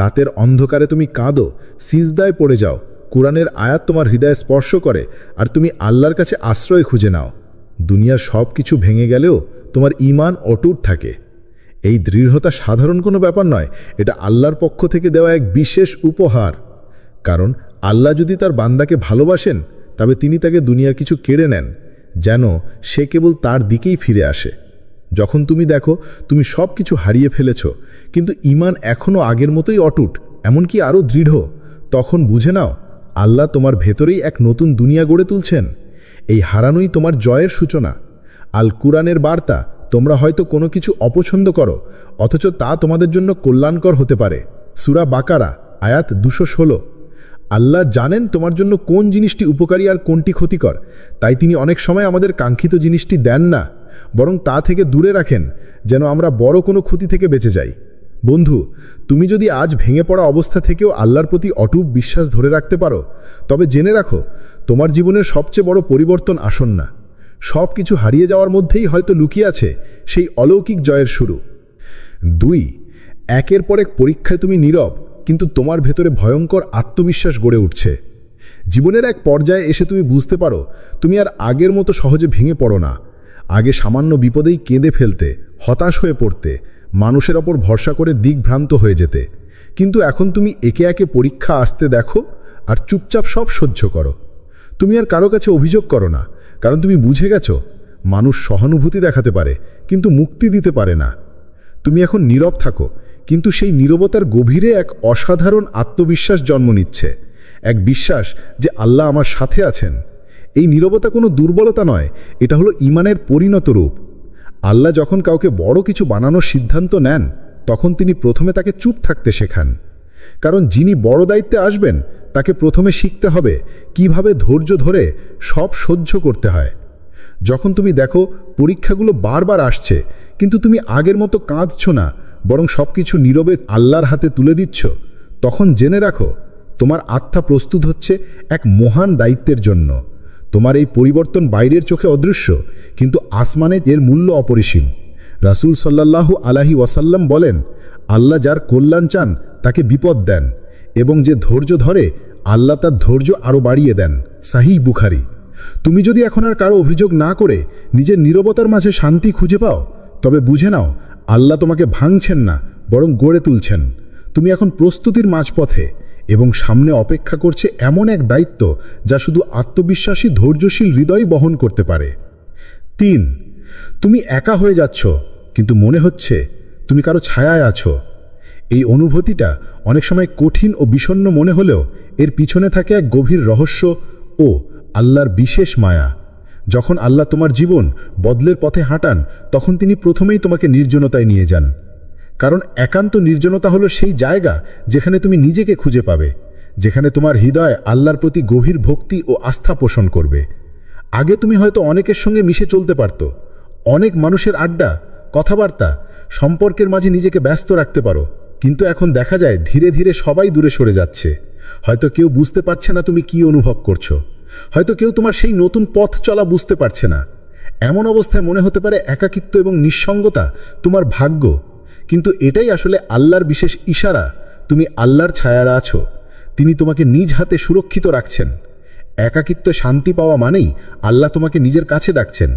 রাতের অন্ধকারে তুমি কাঁদো, সিজদায় পড়ে যাও, কোরআনের আয়াত তোমার হৃদয়ে স্পর্শ করে, আর তুমি আল্লাহর কাছে আশ্রয় খুঁজে নাও। দুনিয়ার সব কিছু ভেঙে গেলেও তোমার ঈমান অটুট থাকে। এই দৃঢ়তা সাধারণ কোনো ব্যাপার নয়, এটা আল্লাহর পক্ষ থেকে দেওয়া এক বিশেষ উপহার। কারণ আল্লাহ যদি তার বান্দাকে ভালোবাসেন, তবে তিনি তাকে দুনিয়ার কিছু কেড়ে নেন, যেন সে কেবল তার দিকেই ফিরে আসে। যখন তুমি দেখো তুমি সব কিছু হারিয়ে ফেলেছ, কিন্তু ঈমান এখনও আগের মতোই অটুট, এমনকি আরও দৃঢ়, তখন বুঝে নাও আল্লাহ তোমার ভেতরেই এক নতুন দুনিয়া গড়ে তুলছেন। এই হারানোই তোমার জয়ের সূচনা। আল কুরআনের বার্তা, তোমরা হয়তো কোনো কিছু অপছন্দ করো, অথচ তা তোমাদের জন্য কল্যাণকর হতে পারে। সূরা বাকারা আয়াত 216। আল্লাহ জানেন তোমার জন্য কোন জিনিসটি উপকারী আর কোনটি ক্ষতিকর, তাই তিনি অনেক সময় আমাদের কাঙ্ক্ষিত জিনিসটি দেন না, বরং তা থেকে দূরে রাখেন, যেন আমরা বড় কোনো ক্ষতি থেকে বেঁচে যাই। বন্ধু, তুমি যদি আজ ভেঙে পড়া অবস্থা থেকেও আল্লাহর প্রতি অটুট বিশ্বাস ধরে রাখতে পারো, তবে জেনে রাখো তোমার জীবনের সবচেয়ে বড় পরিবর্তন আসন্ন। সব কিছু হারিয়ে যাওয়ার মধ্যেই হয়তো লুকিয়ে আছে সেই অলৌকিক জয়ের শুরু। 2. একের পর এক পরীক্ষায় তুমি নীরব, কিন্তু তোমার ভেতরে ভয়ঙ্কর আত্মবিশ্বাস গড়ে উঠছে। জীবনের এক পর্যায়ে এসে তুমি বুঝতে পারো তুমি আর আগের মতো সহজে ভেঙে পড়ো না। আগে সামান্য বিপদেই কেঁদে ফেলতে, হতাশ হয়ে পড়তে, মানুষের ওপর ভরসা করে দিকভ্রান্ত হয়ে যেতে। কিন্তু এখন তুমি একে একে পরীক্ষা আসতে দেখো আর চুপচাপ সব সহ্য করো। তুমি আর কারো কাছে অভিযোগ করো না, কারণ তুমি বুঝে গেছো মানুষ সহানুভূতি দেখাতে পারে কিন্তু মুক্তি দিতে পারে না। তুমি এখন নীরব থাকো, কিন্তু সেই নীরবতার গভীরে এক অসাধারণ আত্মবিশ্বাস জন্ম নিচ্ছে, এক বিশ্বাস যে আল্লাহ আমার সাথে আছেন। এই নীরবতা কোনো দুর্বলতা নয়, এটা হলো ঈমানের পরিণত রূপ। আল্লাহ যখন কাউকে বড় কিছু বানানোর সিদ্ধান্ত নেন, তখন তিনি প্রথমে তাকে চুপ থাকতে শেখান। কারণ যিনি বড় দায়িত্বে আসবেন তাকে প্রথমে শিখতে হবে কিভাবে ধৈর্য ধরে সব সহ্য করতে হয়। যখন তুমি দেখো পরীক্ষাগুলো বারবার আসছে, কিন্তু তুমি আগের মতো কাঁদছ না, বরং সব কিছু নীরবে আল্লাহর হাতে তুলে দিচ্ছ, তখন জেনে রাখো তোমার আত্মা প্রস্তুত হচ্ছে এক মহান দায়িত্বের জন্য। তোমার এই পরিবর্তন বাইরের চোখে অদৃশ্য, কিন্তু আসমানে এর মূল্য অপরিসীম। রাসূল সাল্লাল্লাহু আলাইহি ওয়াসাল্লাম বলেন, আল্লাহ যার কল্যাণ চান তাকে বিপদ দেন, এবং যে ধৈর্য ধরে আল্লাহ তার ধৈর্য আরও বাড়িয়ে দেন। সাহিহ বুখারী। তুমি যদি এখন আর কারো অভিযোগ না করে নিজের নীরবতার মাঝে শান্তি খুঁজে পাও, তবে বুঝে নাও আল্লাহ তোমাকে ভাঙছেন না, বরং গড়ে তুলছেন। তুমি এখন প্রস্তুতির মাঝপথে, এবং সামনে অপেক্ষা করছে এমন এক দায়িত্ব যা শুধু আত্মবিশ্বাসী ধৈর্যশীল হৃদয় বহন করতে পারে। 3. তুমি একা হয়ে যাচ্ছ, কিন্তু মনে হচ্ছে তুমি কারো ছায়ায় আছো। এই অনুভূতিটা অনেক সময় কঠিন ও বিষণ্ণ মনে হলেও এর পিছনে থাকে এক গভীর রহস্য ও আল্লাহর বিশেষ মায়া। যখন আল্লাহ তোমার জীবন বদলের পথে হাঁটান, তখন তিনি প্রথমেই তোমাকে নির্জনতায় নিয়ে যান। কারণ একান্ত নির্জনতা হলো সেই জায়গা যেখানে তুমি নিজেকে খুঁজে পাবে, যেখানে তোমার হৃদয় আল্লাহর প্রতি গভীর ভক্তি ও আস্থা পোষণ করবে। আগে তুমি হয়তো অনেকের সঙ্গে মিশে চলতে পারত, অনেক মানুষের আড্ডা, কথাবার্তা, সম্পর্কের মাঝে নিজেকে ব্যস্ত রাখতে পারো, কিন্তু এখন দেখা যায় ধীরে ধীরে সবাই দূরে সরে যাচ্ছে। হয়তো কেউ বুঝতে পারছে না তুমি কি অনুভব করছো, হয়তো কেউ তোমার সেই নতুন পথ চলা বুঝতে পারছে না। এমন অবস্থায় মনে হতে পারে একাকিত্ব এবং নিঃসঙ্গতা তোমার ভাগ্য, কিন্তু এটাই আসলে আল্লাহর বিশেষ ইশারা। তুমি আল্লাহর ছায়ারা আছো, তিনি তোমাকে নিজ হাতে সুরক্ষিত রাখছেন। একাকিত্ব শান্তি পাওয়া মানেই আল্লাহ তোমাকে নিজের কাছে ডাকছেন।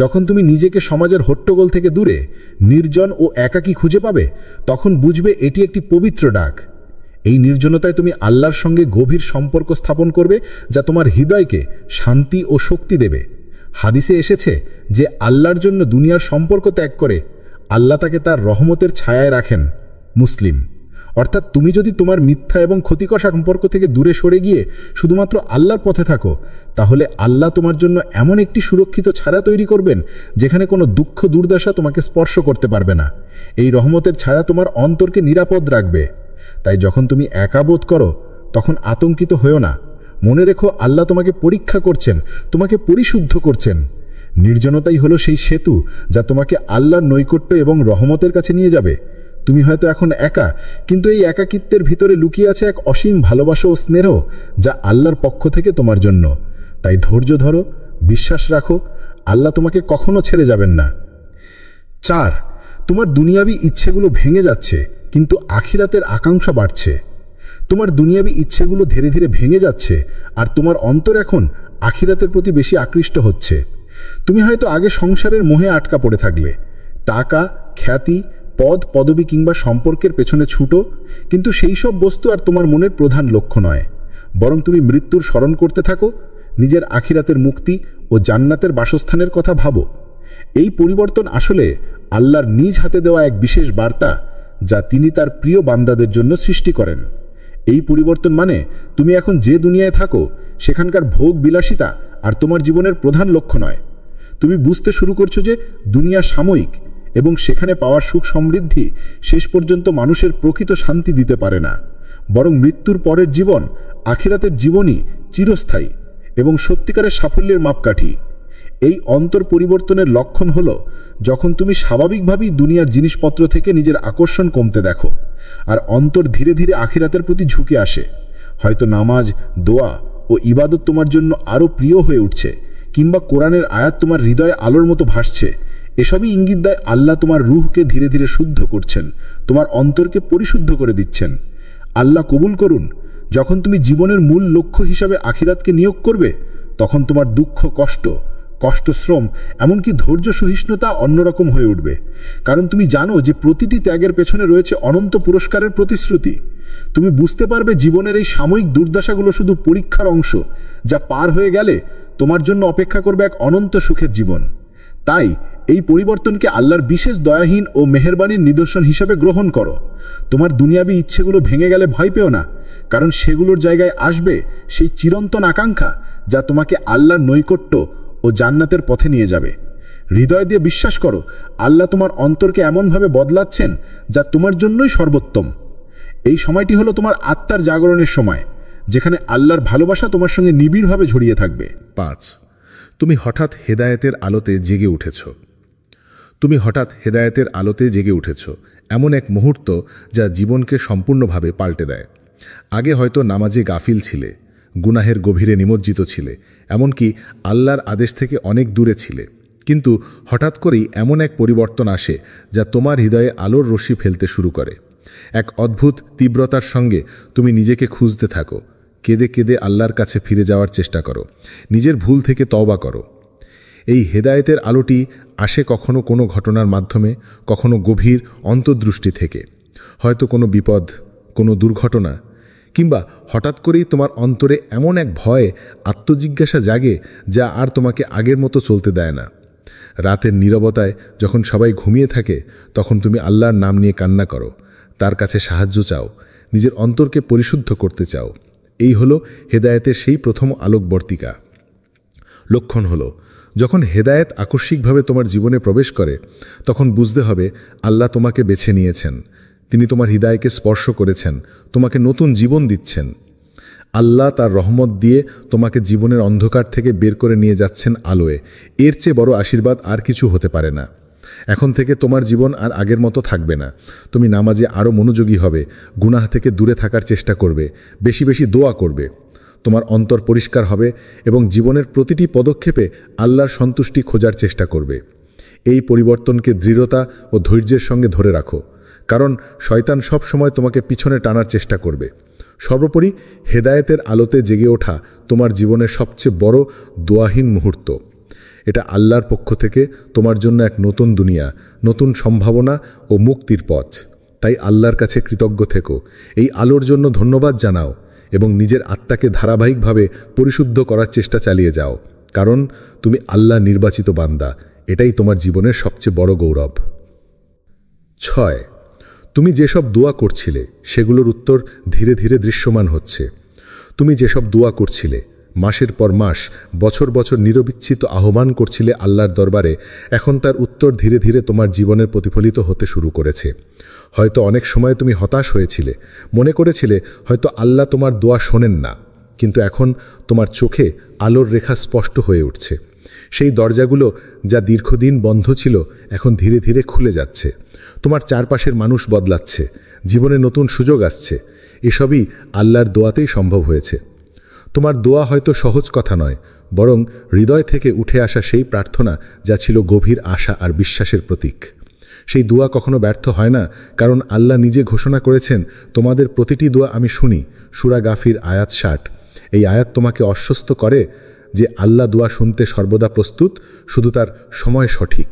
যখন তুমি নিজেকে সমাজের হট্টগোল থেকে দূরে, নির্জন ও একাকী খুঁজে পাবে, তখন বুঝবে এটি একটি পবিত্র ডাক। এই নির্জনতায় তুমি আল্লাহর সঙ্গে গভীর সম্পর্ক স্থাপন করবে, যা তোমার হৃদয়কে শান্তি ও শক্তি দেবে। হাদিসে এসেছে যে আল্লাহর জন্য দুনিয়ার সম্পর্ক ত্যাগ করে, আল্লাহ তাকে তার রহমতের ছায়ায় রাখেন। মুসলিম। অর্থাৎ তুমি যদি তোমার মিথ্যা এবং ক্ষতিকর সম্পর্ক থেকে দূরে সরে গিয়ে শুধুমাত্র আল্লাহর পথে থাকো, তাহলে আল্লাহ তোমার জন্য এমন একটি সুরক্ষিত ছায়া তৈরি করবেন যেখানে কোনো দুঃখ দুর্দশা তোমাকে স্পর্শ করতে পারবে না। এই রহমতের ছায়া তোমার অন্তরকে নিরাপদ রাখবে। তাই যখন তুমি একা বোধ করো তখন আতঙ্কিত হয়েও না। মনে রেখো, আল্লাহ তোমাকে পরীক্ষা করছেন, তোমাকে পরিশুদ্ধ করছেন। নির্জনতাই হলো সেই সেতু যা তোমাকে আল্লাহর নৈকট্য এবং রহমতের কাছে নিয়ে যাবে। তুমি হয়তো এখন একা, কিন্তু এই একাকিত্বের ভিতরে লুকিয়ে আছে এক অসীম ভালোবাসা ও স্নেহ যা আল্লাহর পক্ষ থেকে তোমার জন্য। তাই ধৈর্য ধরো, বিশ্বাস রাখো, আল্লাহ তোমাকে কখনো ছেড়ে যাবেন না। 4, তোমার দুনিয়াবি ইচ্ছেগুলো ভেঙে যাচ্ছে, কিন্তু আখিরাতের আকাঙ্ক্ষা বাড়ছে। তোমার দুনিয়াবি ইচ্ছেগুলো ধীরে ধীরে ভেঙে যাচ্ছে, আর তোমার অন্তর এখন আখিরাতের প্রতি বেশি আকৃষ্ট হচ্ছে। তুমি হয়তো আগে সংসারের মোহে আটকা পড়ে থাকলে, টাকা, খ্যাতি, পদ, পদবি কিংবা সম্পর্কের পেছনে ছুটো, কিন্তু সেই সব বস্তু আর তোমার মনের প্রধান লক্ষ্য নয়। বরং তুমি মৃত্যুর স্মরণ করতে থাকো, নিজের আখিরাতের মুক্তি ও জান্নাতের বাসস্থানের কথা ভাবো। এই পরিবর্তন আসলে আল্লাহর নিজ হাতে দেওয়া এক বিশেষ বার্তা যা তিনি তার প্রিয় বান্দাদের জন্য সৃষ্টি করেন। এই পরিবর্তন মানে তুমি এখন যে দুনিয়ায় থাকো সেখানকার ভোগ বিলাসিতা আর তোমার জীবনের প্রধান লক্ষ্য নয়। তুমি বুঝতে শুরু করছো যে দুনিয়া সাময়িক এবং সেখানে পাওয়া সুখ সমৃদ্ধি শেষ পর্যন্ত মানুষের প্রকৃত শান্তি দিতে পারে না, বরং মৃত্যুর পরের জীবন, আখিরাতের জীবনই চিরস্থায়ী এবং সত্যিকারের সাফল্যের মাপকাঠি। এই অন্তর পরিবর্তনের লক্ষণ হল যখন তুমি স্বাভাবিকভাবেই দুনিয়ার জিনিসপত্র থেকে নিজের আকর্ষণ কমতে দেখো, আর অন্তর ধীরে ধীরে আখিরাতের প্রতি ঝুঁকে আসে। হয়তো নামাজ, দোয়া ও ইবাদত তোমার জন্য আরও প্রিয় হয়ে উঠছে, কিংবা কোরআনের আয়াত তোমার হৃদয়ে আলোর মতো ভাসছে। এসবই ইঙ্গিত দেয় আল্লাহ তোমার রূহকে ধীরে ধীরে শুদ্ধ করছেন, তোমার অন্তরকে পরিশুদ্ধ করে দিচ্ছেন। আল্লাহ কবুল করুন, যখন তুমি জীবনের মূল লক্ষ্য হিসাবে আখিরাতকে নিয়োগ করবে, তখন তোমার দুঃখ, কষ্ট, শ্রম, এমনকি ধৈর্য সহিষ্ণুতা অন্যরকম হয়ে উঠবে। কারণ তুমি জানো যে প্রতিটি ত্যাগের পেছনে রয়েছে অনন্ত পুরস্কারের প্রতিশ্রুতি। তুমি বুঝতে পারবে জীবনের এই সাময়িক দুর্দশাগুলো শুধু পরীক্ষার অংশ, যা পার হয়ে গেলে তোমার জন্য অপেক্ষা করবে এক অনন্ত সুখের জীবন। তাই এই পরিবর্তনকে আল্লাহর বিশেষ দয়াহীন ও মেহেরবানির নিদর্শন হিসেবে গ্রহণ করো। তোমার দুনিয়াবী ইচ্ছেগুলো ভেঙে গেলে ভয় পেও না, কারণ সেগুলোর জায়গায় আসবে সেই চিরন্তন আকাঙ্ক্ষা যা তোমাকে আল্লাহর নৈকট্য ও জান্নাতের পথে নিয়ে যাবে। হৃদয় দিয়ে বিশ্বাস করো, আল্লাহ তোমার অন্তরকে এমনভাবে বদলাচ্ছেন যা তোমার জন্যই সর্বোত্তম। এই সময়টি হলো তোমার আত্মার জাগরণের সময়, যেখানে আল্লাহর ভালোবাসা তোমার সঙ্গে নিবিড়ভাবে জড়িয়ে থাকবে। 5, তুমি হঠাৎ হেদায়েতের আলোতে জেগে উঠেছ। তুমি হঠাৎ হেদায়েতের আলোতে জেগে উঠেছ, এমন এক মুহূর্ত যা জীবনকে সম্পূর্ণভাবে পাল্টে দেয়। আগে হয়তো নামাজে গাফিল ছিলে, গুনাহের গভীরে নিমজ্জিত ছিলে, এমনকি আল্লাহর আদেশ থেকে অনেক দূরে ছিলে, কিন্তু হঠাৎ করেই এমন এক পরিবর্তন আসে যা তোমার হৃদয়ে আলোর রশ্মি ফেলতে শুরু করে। এক অদ্ভুত তীব্রতার সঙ্গে তুমি নিজেকে খুঁজতে থাকো, কেঁদে কেঁদে আল্লাহর কাছে ফিরে যাওয়ার চেষ্টা করো, নিজের ভুল থেকে তওবা করো। এই হেদায়েতের আলোটি আসে কখনো কোনো ঘটনার মাধ্যমে, কখনো গভীর অন্তর্দৃষ্টি থেকে, হয়তো কোনো বিপদ, কোনো দুর্ঘটনা, কিংবা হঠাৎ করেই তোমার অন্তরে এমন এক ভয়, আত্মজিজ্ঞাসা জাগে যা আর তোমাকে আগের মতো চলতে দেয় না। রাতের নীরবতায় যখন সবাই ঘুমিয়ে থাকে, তখন তুমি আল্লাহর নাম নিয়ে কান্না করো, তার কাছে সাহায্য চাও, নিজের অন্তরকে পরিশুদ্ধ করতে চাও। এই হলো হেদায়েতের সেই প্রথম আলোকবর্তিকা। লক্ষণ হলো, যখন হেদায়েত আকস্মিকভাবে তোমার জীবনে প্রবেশ করে, তখন বুঝতে হবে আল্লাহ তোমাকে বেছে নিয়েছেন, তিনি তোমার হৃদয়কে স্পর্শ করেছেন, তোমাকে নতুন জীবন দিচ্ছেন। আল্লাহ তার রহমত দিয়ে তোমাকে জীবনের অন্ধকার থেকে বের করে নিয়ে যাচ্ছেন আলোয়। এর চেয়ে বড় আশীর্বাদ আর কিছু হতে পারে না। এখন থেকে তোমার জীবন আর আগের মতো থাকবে না। তুমি নামাজে আরও মনোযোগী হবে, গুনাহ থেকে দূরে থাকার চেষ্টা করবে, বেশি বেশি দোয়া করবে। তোমার অন্তর পরিষ্কার হবে এবং জীবনের প্রতিটি পদক্ষেপে আল্লাহর সন্তুষ্টি খোঁজার চেষ্টা করবে। এই পরিবর্তনকে দৃঢ়তা ও ধৈর্যের সঙ্গে ধরে রাখো, কারণ শয়তান সব সময় তোমাকে পিছনে টানার চেষ্টা করবে। সর্বোপরি হেদায়েতের আলোতে জেগে ওঠা তোমার জীবনের সবচেয়ে বড় দোয়াহীন মুহূর্ত। এটা আল্লাহর পক্ষ থেকে তোমার জন্য এক নতুন দুনিয়া, নতুন সম্ভাবনা ও মুক্তির পথ। তাই আল্লাহর কাছে কৃতজ্ঞ থেকো, এই আলোর জন্য ধন্যবাদ জানাও এবং নিজের আত্মাকে ধারাবাহিকভাবে পরিশুদ্ধ করার চেষ্টা চালিয়ে যাও, কারণ তুমি আল্লাহ নির্বাচিত বান্দা। এটাই তোমার জীবনের সবচেয়ে বড় গৌরব। 6, তুমি যেসব দোয়া করছিলে সেগুলোর উত্তর ধীরে ধীরে দৃশ্যমান হচ্ছে। তুমি যেসব দোয়া করছিলে, মাসের পর মাস, বছর বছর নিরবিচ্ছিত আহ্বান করছিলে আল্লাহর দরবারে, এখন তার উত্তর ধীরে ধীরে তোমার জীবনের প্রতিফলিত হতে শুরু করেছে। হয়তো অনেক সময় তুমি হতাশ হয়েছিলে, মনে করেছিলে হয়তো আল্লাহ তোমার দোয়া শোনেন না, কিন্তু এখন তোমার চোখে আলোর রেখা স্পষ্ট হয়ে উঠছে। সেই দরজাগুলো যা দীর্ঘদিন বন্ধ ছিল এখন ধীরে ধীরে খুলে যাচ্ছে। তোমার চারপাশের মানুষ বদলাচ্ছে, জীবনে নতুন সুযোগ আসছে। এসবই আল্লাহর দোয়াতেই সম্ভব হয়েছে। তোমার দোয়া হয়তো সহজ কথা নয়, বরং হৃদয় থেকে উঠে আসা সেই প্রার্থনা যা ছিল গভীর আশা আর বিশ্বাসের প্রতীক। সেই দোয়া কখনো ব্যর্থ হয় না, কারণ আল্লাহ নিজে ঘোষণা করেছেন, তোমাদের প্রতিটি দোয়া আমি শুনি। সূরা গাফির আয়াত 60। এই আয়াত তোমাকে আশ্বস্ত করে যে আল্লাহ দোয়া শুনতে সর্বদা প্রস্তুত, শুধু তার সময় সঠিক।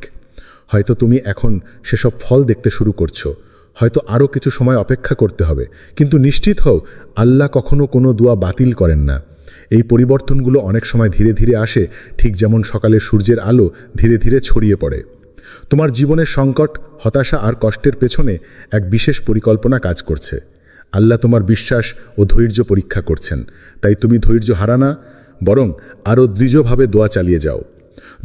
হয়তো তুমি এখন সেসব ফল দেখতে শুরু করছো, হয়তো আরও কিছু সময় অপেক্ষা করতে হবে, কিন্তু নিশ্চিত হও আল্লাহ কখনো কোনো দোয়া বাতিল করেন না। এই পরিবর্তনগুলো অনেক সময় ধীরে ধীরে আসে, ঠিক যেমন সকালের সূর্যের আলো ধীরে ধীরে ছড়িয়ে পড়ে। তোমার জীবনের সংকট, হতাশা আর কষ্টের পেছনে এক বিশেষ পরিকল্পনা কাজ করছে। আল্লাহ তোমার বিশ্বাস ও ধৈর্য পরীক্ষা করছেন, তাই তুমি ধৈর্য হারা না, বরং আরও দৃঢ়ভাবে দোয়া চালিয়ে যাও।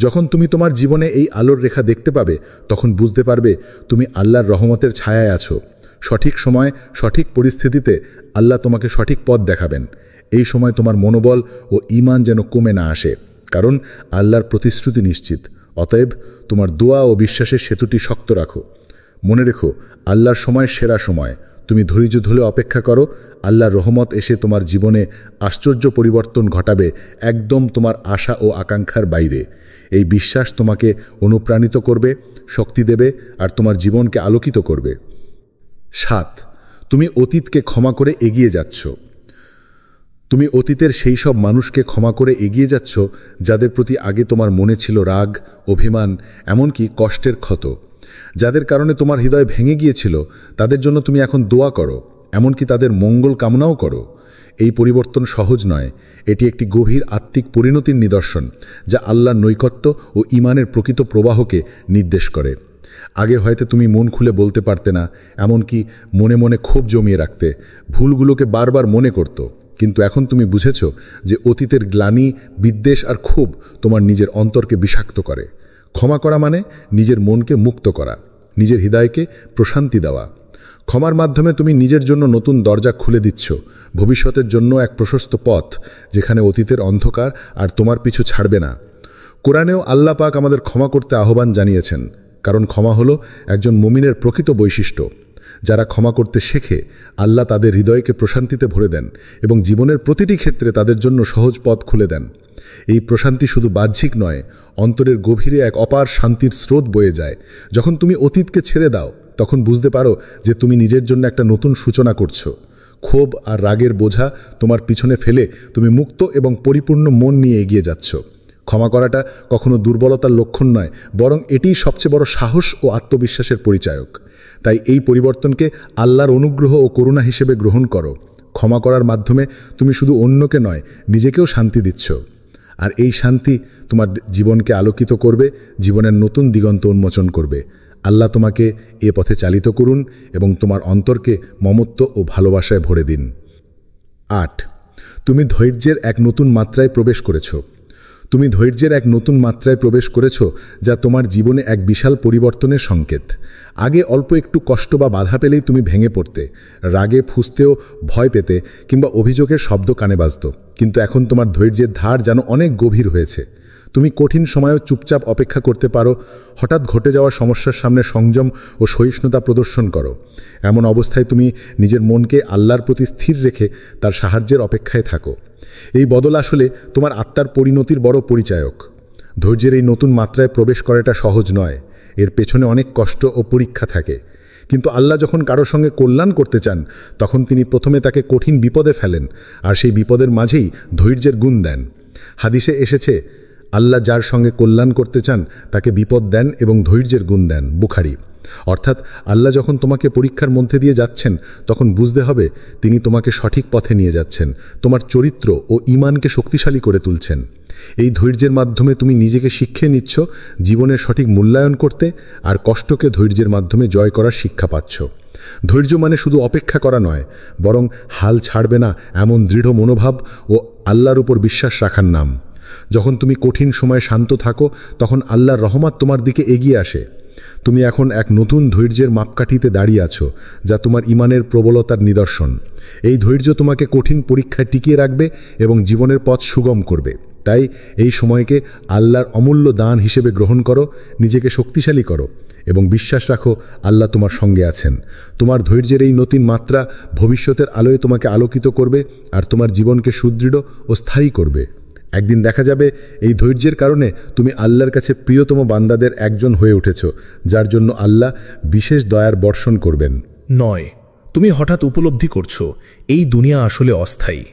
যখন তুমি তোমার জীবনে এই আলোর রেখা দেখতে পাবে, তখন বুঝতে পারবে তুমি আল্লাহর রহমতের ছায়ায় আছো। সঠিক সময়, সঠিক পরিস্থিতিতে আল্লাহ তোমাকে সঠিক পথ দেখাবেন। এই সময় তোমার মনোবল ও ঈমান যেন কমে না আসে, কারণ আল্লাহর প্রতিশ্রুতি নিশ্চিত। অতএব তোমার দোয়া ও বিশ্বাসের সেতুটি শক্ত রাখো। মনে রেখো, আল্লাহর সময় সেরা সময়। তুমি ধৈর্য ধরে অপেক্ষা করো, আল্লাহর রহমত এসে তোমার জীবনে আশ্চর্য পরিবর্তন ঘটাবে, একদম তোমার আশা ও আকাঙ্ক্ষার বাইরে। এই বিশ্বাস তোমাকে অনুপ্রাণিত করবে, শক্তি দেবে আর তোমার জীবনকে আলোকিত করবে। 7. তুমি অতীতকে ক্ষমা করে এগিয়ে যাচ্ছ। তুমি অতীতের সেই সব মানুষকে ক্ষমা করে এগিয়ে যাচ্ছ যাদের প্রতি আগে তোমার মনে ছিল রাগ, অভিমান, এমনকি কষ্টের ক্ষত। যাদের কারণে তোমার হৃদয় ভেঙে গিয়েছিল, তাদের জন্য তুমি এখন দোয়া করো, এমনকি তাদের মঙ্গল কামনাও করো। এই পরিবর্তন সহজ নয়, এটি একটি গভীর আত্মিক পরিণতির নিদর্শন, যা আল্লাহর নৈকট্য ও ঈমানের প্রকৃত প্রবাহকে নির্দেশ করে। আগে হয়তো তুমি মন খুলে বলতে পারতে না, এমনকি মনে মনে ক্ষোভ জমিয়ে রাখতে, ভুলগুলোকে বারবার মনে করত, কিন্তু এখন তুমি বুঝেছ যে অতীতের গ্লানি, বিদ্বেষ আর ক্ষোভ তোমার নিজের অন্তরকে বিষাক্ত করে। ক্ষমা করা মানে নিজের মনকে মুক্ত করা, নিজের হৃদয়কে প্রশান্তি দেওয়া। ক্ষমার মাধ্যমে তুমি নিজের জন্য নতুন দরজা খুলে দিচ্ছ, ভবিষ্যতের জন্য এক প্রশস্ত পথ, যেখানে অতীতের অন্ধকার আর তোমার পিছু ছাড়বে না। কোরআনেও আল্লাহ পাক আমাদের ক্ষমা করতে আহ্বান জানিয়েছেন, কারণ ক্ষমা হলো একজন মুমিনের প্রকৃত বৈশিষ্ট্য। যারা ক্ষমা করতে শেখে, আল্লাহ তাদের হৃদয়কে প্রশান্তিতে ভরে দেন এবং জীবনের প্রতিটি ক্ষেত্রে তাদের জন্য সহজ পথ খুলে দেন। এই প্রশান্তি শুধু বাহ্যিক নয়, অন্তরের গভীরে এক অপার শান্তির স্রোত বয়ে যায়। যখন তুমি অতীতকে ছেড়ে দাও, তখন বুঝতে পারো যে তুমি নিজের জন্য একটা নতুন সূচনা করছো। ক্ষোভ আর রাগের বোঝা তোমার পিছনে ফেলে তুমি মুক্ত এবং পরিপূর্ণ মন নিয়ে এগিয়ে যাচ্ছ। ক্ষমা করাটা কখনো দুর্বলতার লক্ষণ নয়, বরং এটিই সবচেয়ে বড় সাহস ও আত্মবিশ্বাসের পরিচায়ক। তাই এই পরিবর্তনকে আল্লাহর অনুগ্রহ ও করুণা হিসেবে গ্রহণ করো। ক্ষমা করার মাধ্যমে তুমি শুধু অন্যকে নয়, নিজেকেও শান্তি দিচ্ছ। আর এই শান্তি তোমার জীবনকে আলোকিত করবে, জীবনের নতুন দিগন্ত উন্মোচন করবে। আল্লাহ তোমাকে এ পথে চালিত করুন এবং তোমার অন্তরকে মমত্ব ও ভালোবাসায় ভরে দিন। 8. তুমি ধৈর্যের এক নতুন মাত্রায় প্রবেশ করেছ। তুমি ধৈর্যের এক নতুন মাত্রায় প্রবেশ করেছ, যা তোমার জীবনে এক বিশাল পরিবর্তনের সংকেত। আগে অল্প একটু কষ্ট বা বাধা পেলেই তুমি ভেঙে পড়তে, রাগে ফুঁসতেও ভয় পেতে কিংবা অভিযোগের শব্দ কানে বাজত, কিন্তু এখন তোমার ধৈর্যের ধার যেন অনেক গভীর হয়েছে। তুমি কঠিন সময়েও চুপচাপ অপেক্ষা করতে পারো, হঠাৎ ঘটে যাওয়া সমস্যার সামনে সংযম ও সহিষ্ণুতা প্রদর্শন করো। এমন অবস্থায় তুমি নিজের মনকে আল্লাহর প্রতি স্থির রেখে তার সাহায্যের অপেক্ষায় থাকো। এই বদল আসলে তোমার আত্মার পরিণতির বড় পরিচায়ক। ধৈর্যের এই নতুন মাত্রায় প্রবেশ করাটা সহজ নয়, এর পেছনে অনেক কষ্ট ও পরীক্ষা থাকে। কিন্তু আল্লাহ যখন কারো সঙ্গে কল্যাণ করতে চান, তখন তিনি প্রথমে তাকে কঠিন বিপদে ফেলেন, আর সেই বিপদের মাঝেই ধৈর্যের গুণ দেন। হাদিসে এসেছে, আল্লাহ যার সঙ্গে কল্যাণ করতে চান তাকে বিপদ দেন এবং ধৈর্যের গুণ দেন। বুখারী। অর্থাৎ আল্লাহ যখন তোমাকে পরীক্ষার মধ্যে দিয়ে যাচ্ছেন, তখন বুঝতে হবে তিনি তোমাকে সঠিক পথে নিয়ে যাচ্ছেন, তোমার চরিত্র ও ঈমানকে শক্তিশালী করে তুলছেন। এই ধৈর্যের মাধ্যমে তুমি নিজেকে শিক্ষা নিচ্ছ জীবনের সঠিক মূল্যায়ন করতে, আর কষ্টকে ধৈর্যের মাধ্যমে জয় করার শিক্ষা পাচ্ছ। ধৈর্য মানে শুধু অপেক্ষা করা নয়, বরং হাল ছাড়বে না এমন দৃঢ় মনোভাব ও আল্লাহর উপর বিশ্বাস রাখার নাম। যখন তুমি কঠিন সময়ে শান্ত থাকো, তখন আল্লাহর রহমত তোমার দিকে এগিয়ে আসে। তুমি এখন এক নতুন ধৈর্যের মাপকাঠিতে দাঁড়িয়ে আছো, যা তোমার ইমানের প্রবলতার নিদর্শন। এই ধৈর্য তোমাকে কঠিন পরীক্ষায় টিকিয়ে রাখবে এবং জীবনের পথ সুগম করবে। তাই এই সময়কে আল্লাহর অমূল্য দান হিসেবে গ্রহণ করো, নিজেকে শক্তিশালী করো এবং বিশ্বাস রাখো আল্লাহ তোমার সঙ্গে আছেন। তোমার ধৈর্যের এই নতুন মাত্রা ভবিষ্যতের আলোয় তোমাকে আলোকিত করবে আর তোমার জীবনকে সুদৃঢ় ও স্থায়ী করবে। একদিন দেখা যাবে এই ধৈর্যের কারণে তুমি আল্লাহর কাছে প্রিয়তম বান্দাদের একজন হয়ে উঠেছ, যার জন্য আল্লাহ বিশেষ দয়ার বর্ষণ করবেন। 9. তুমি হঠাৎ উপলব্ধি করছো এই দুনিয়া আসলে অস্থায়ী।